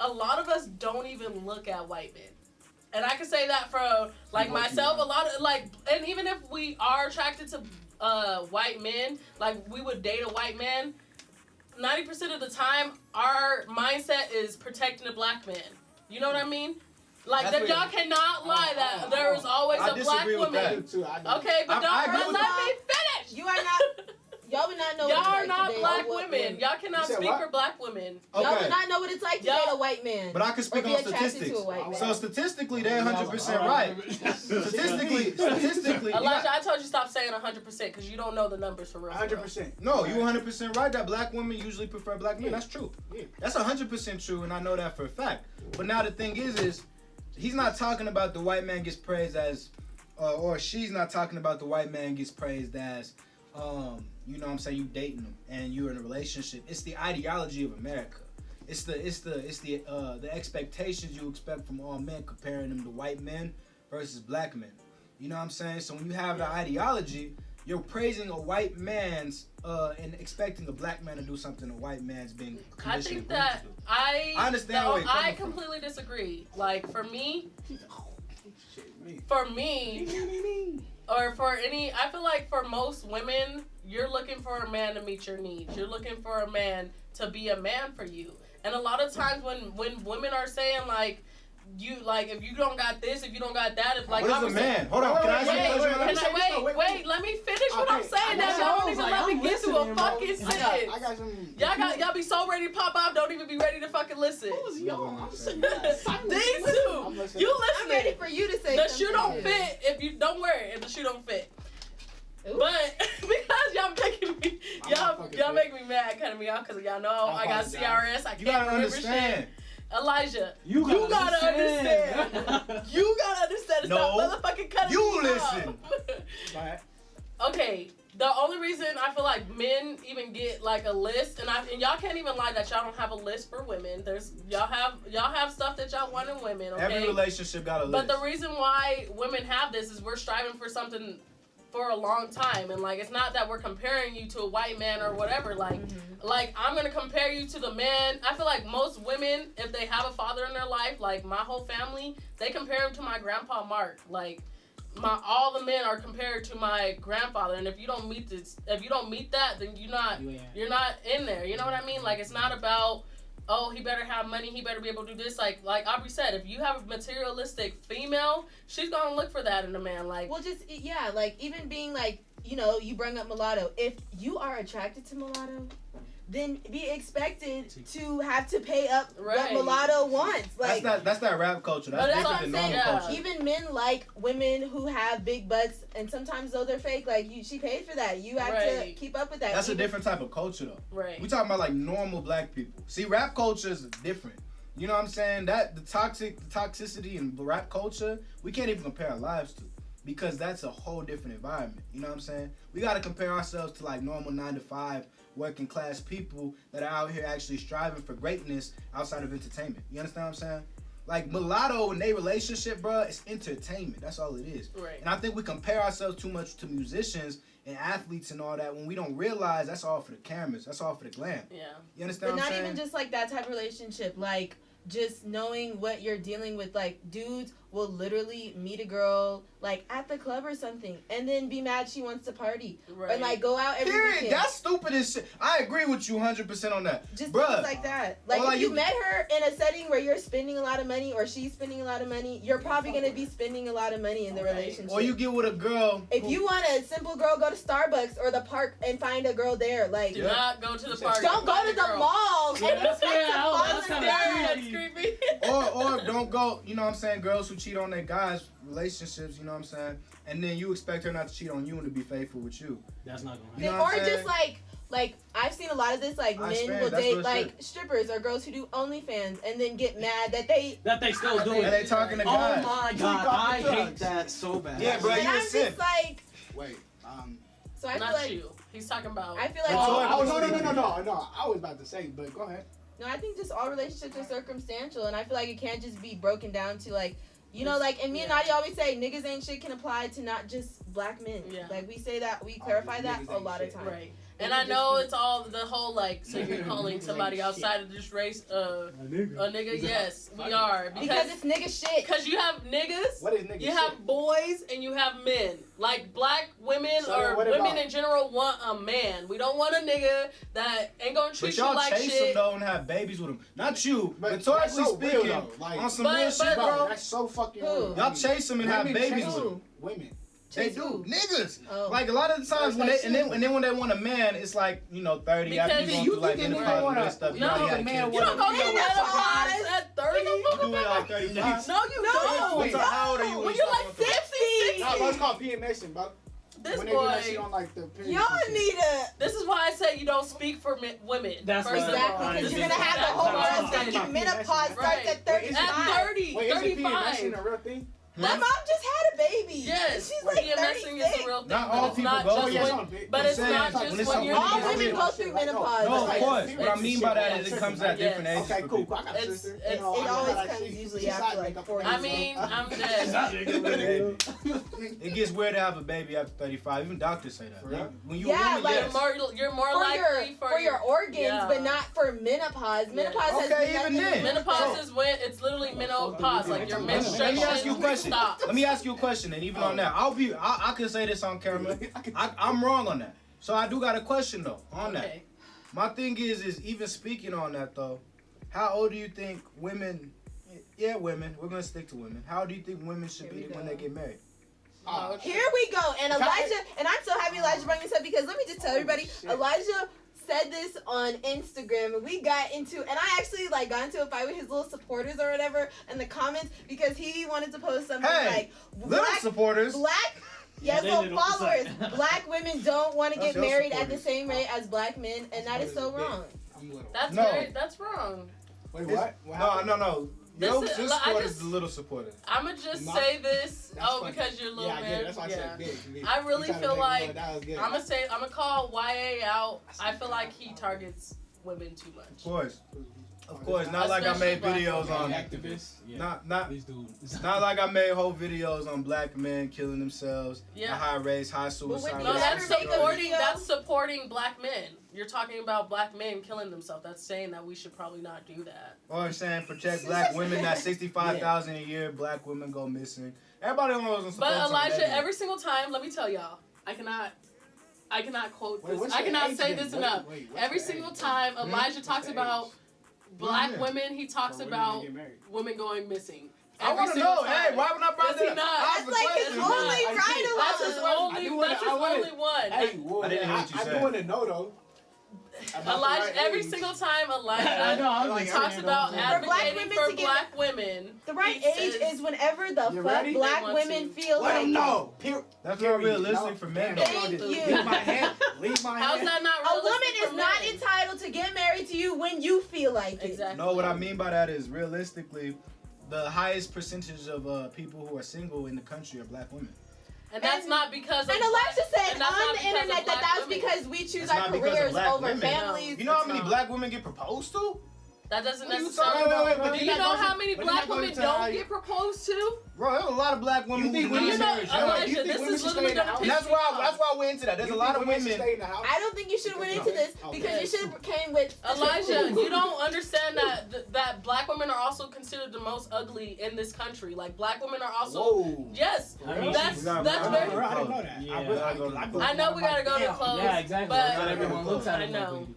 a lot of us don't even look at white men. And I can say that for, like, myself, a lot of, like, and even if we are attracted to white men, like, we would date a white man, 90% of the time, our mindset is protecting a black man. You know what I mean? Like, That's that what- y'all cannot lie that there is always I a black disagree with woman. I do too. I do. Okay, but I don't agree with let that. me finish. You are not. Y'all would not know. Y'all what it's are like not to date black a white women. man. Y'all cannot You said speak what? for black women. Y'all would Okay. not know what it's like to Y'all- date a white man. But I can speak Or be on attracted statistics. to a white man. So statistically, they're 100% right. Statistically, you Elijah, got- I told you stop saying 100% because you don't know the numbers for real. 100%. no, you 100% right that black women usually prefer black men. Yeah. That's true. Yeah. That's 100% true, and I know that for a fact. But now the thing is he's not talking about the white man gets praised as, or she's not talking about the white man gets praised as, you know what I'm saying, you dating them and you're in a relationship. It's the ideology of America. It's the expectations you expect from all men, comparing them to white men versus black men. You know what I'm saying? So when you have the ideology, you're praising a white man's and expecting a black man to do something a white man's being I conditioned think to that do. I understand no, where you're I coming from. completely disagree. Like, for me, Me. or for any, I feel like for most women, you're looking for a man to meet your needs. You're looking for a man to be a man for you. And a lot of times when women are saying, like, you, like, if you don't got this, if you don't got that, if, like, What is a man? Hold on, can I ask you a question? Wait, let me finish what I'm saying. Now y'all don't even let me get to a fucking sentence. I got some. Y'all be so ready to pop off, don't even be ready to fucking listen. These two, I'm listening. you I'm ready listening. for you to say The something. shoe don't fit if you don't wear it. If the shoe don't fit. Ooh. But because y'all making me, y'all make me mad, cutting me off because y'all know I got CRS. I You can't gotta remember understand. shit. Elijah, You gotta understand. You gotta understand. It's No. not motherfucking cutting You me listen. off. Okay, the only reason I feel like men even get like a list, and y'all can't even lie that y'all don't have a list for women. Y'all have stuff that y'all want in women. Okay, Every relationship got a list. but the reason why women have this is we're striving for something for a long time, and like it's not that we're comparing you to a white man or whatever. Like, like I'm gonna compare you to the man. I feel like most women, if they have a father in their life, like my whole family, they compare him to my grandpa Mark. Like, all the men are compared to my grandfather, and if you don't meet that, then you're not in there. You know what I mean? Like, it's not about, oh, he better have money, he better be able to do this. Like Aubrey said, if you have a materialistic female, she's gonna look for that in a man. Like, Well, just, yeah, like, even being like, you know, you bring up mulatto. If you are attracted to mulatto, then be expected to have to pay up what mulatto wants. Like that's not rap culture. That's different than normal culture. Even men like women who have big butts, and sometimes though they're fake. Like she paid for that. You have to keep up with that. That's a different type of culture though. Right. We talking about like normal black people. See, rap culture is different. You know what I'm saying? That the toxicity in rap culture, we can't even compare our lives to. Because that's a whole different environment. You know what I'm saying? We got to compare ourselves to like normal 9-to-5 working class people that are out here actually striving for greatness outside of entertainment. You understand what I'm saying? Like mulatto and their relationship, bro, it's entertainment. That's all it is. Right. And I think we compare ourselves too much to musicians and athletes and all that when we don't realize that's all for the cameras. That's all for the glam. Yeah. You understand what I'm saying? But not even just like that type of relationship. Like just knowing what you're dealing with. Like dudes will literally meet a girl like at the club or something and then be mad she wants to party and like go out every weekend. That's stupid as shit. I agree with you 100% on that. Just things like that. Like if you met her in a setting where you're spending a lot of money or she's spending a lot of money, you're probably gonna be spending a lot of money in the relationship. Or you get with a girl. If you want a simple girl, go to Starbucks or the park and find a girl there. Like do not go to the park. Don't go to the mall. That's kind of creepy. Or don't go. You know what I'm saying? Girls who cheat on their guys. Relationships, you know what I'm saying? And then you expect her not to cheat on you and to be faithful with you. That's not gonna happen. You know or just like I've seen a lot of this, like men will date like strippers or girls who do OnlyFans and then get mad that they still do it. And they talking to guys. Oh my god, I hate that so bad. Yeah, bro, you a simp. Just like wait, so I not feel like you. He's talking about. I feel like no. I was about to say, but go ahead. No, I think just all relationships are circumstantial, and I feel like it can't just be broken down to like. You know, like, and me and Nadia always say, niggas ain't shit can apply to not just black men. Yeah. Like, we say that, we clarify that a lot of times. Right. And I know it's all the whole, like, so you're calling somebody outside of this race a nigga? Yes, we are. Because it's nigga shit. Because you have niggas, what is nigga you have boys, and you have men. Like, black women or women in general want a man. We don't want a nigga that ain't gonna treat you like shit. But y'all chase them, though, and have babies with them. Not you, but rhetorically speaking, on some real shit, bro. That's so fucking real. Y'all chase them and have babies with them. Women. They do, niggas. Oh. Like a lot of the times when they and then when they want a man, it's like 30 because after you going through like menopause and stuff. You don't go through menopause at 30. You do it like 35. No, you don't. How old are you when you're like 50? No, it's called PMSing, bro. This when boy, they do that shit on like the y'all need a. This is why I say you don't speak for women. That's exactly because you're gonna have the whole process. Menopause starts at 35. At 30, wait, 35. Is PMSing a real thing? My mom just had a baby. Yes, she's like PMSing is a real thing. Not all people go. But it's not just when you're. All women go through menopause. No, of course. What I mean by that is it comes at different ages. Okay, cool. I got a sister. It always comes usually after like 40. I mean, I'm dead. It gets weird to have a baby after 35. Even doctors say that. When you you're more likely for your organs, but not for menopause. Menopause has even then. Menopause is when it's literally menopause, like your menstruation. Let me ask you a question. Let me ask you a question, and even on that, I can say this on camera. I'm wrong on that. So I do got a question though on that. My thing is even speaking on that though, how old do you think women? Yeah, women. We're gonna stick to women. How do you think women should be when they get married? Here we go. And Elijah, and I'm so happy Elijah brought this up because let me just tell everybody, Elijah said this on Instagram and we got into, and I actually like got into a fight with his little supporters or whatever in the comments because he wanted to post something like little supporters. Followers. Black women don't want to get married at the same rate as black men, and that is so wrong. That's wrong. Wait, what? No. Your supporter is the little supporter. I'ma just say this. Because you're a little man. That's why I said big. I really feel like I'ma call YA out. I feel like he targets women too much. Of course. Not like I made videos on activists. Not like I made whole videos on black men killing themselves. Yeah. High rates, high suicide rates. No, that's supporting black men. You're talking about black men killing themselves. That's saying that we should probably not do that. Or I'm saying protect black women. That 65,000 a year black women go missing. Everybody knows. But Elijah, every single time, let me tell y'all, I cannot quote this. I cannot say this enough. Every single time Elijah talks about black women, he talks about women going missing. I want to know. Hey, why would I brought that up? That's like his only right. That's his only one. Hey, I didn't hear what you said. I do want to know though. Elijah, every single time Elijah talks about advocating for black women. The right age is whenever the fuck black women feel like no. That's not realistic for men. Thank you. Leave my hand. Leave my How's hand. that not A woman realistic is not entitled to get married to you when you feel like it. Exactly. No, what I mean by that is realistically, the highest percentage of people who are single in the country are black women. And that's not because of And Alexa said and that's on not the because of internet black that's women. because we choose It's our not because of careers black over women. families. You know how It's many not. black women get proposed to? That doesn't What are you necessarily. talking about? Do you know how many black women don't get proposed to? Bro, there's a lot of black women who women do should- Elijah, this is literally gonna piss That's me why. off. That's why we're into that. There's a lot of women. I don't think you should have went into this because you should have came with Elijah, you don't understand that black women are also considered the most ugly in this country. Like black women are also Whoa. yes. Really? That's I very. didn't know that. I know we gotta go to close. Yeah, exactly. But Not everyone looks at I it. know.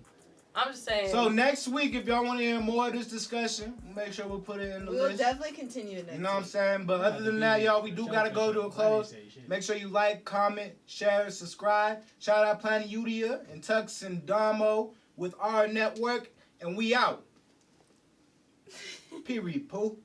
I'm just saying. So next week, if y'all want to hear more of this discussion, make sure we put it in the We'll list. definitely continue next You know what I'm week. saying? But other than that, y'all, we do gotta go to a close. Make sure you like, comment, share, subscribe. Shout out Planet YOUDIA and Tux and Damo with our network, and we out. Period, Pooh.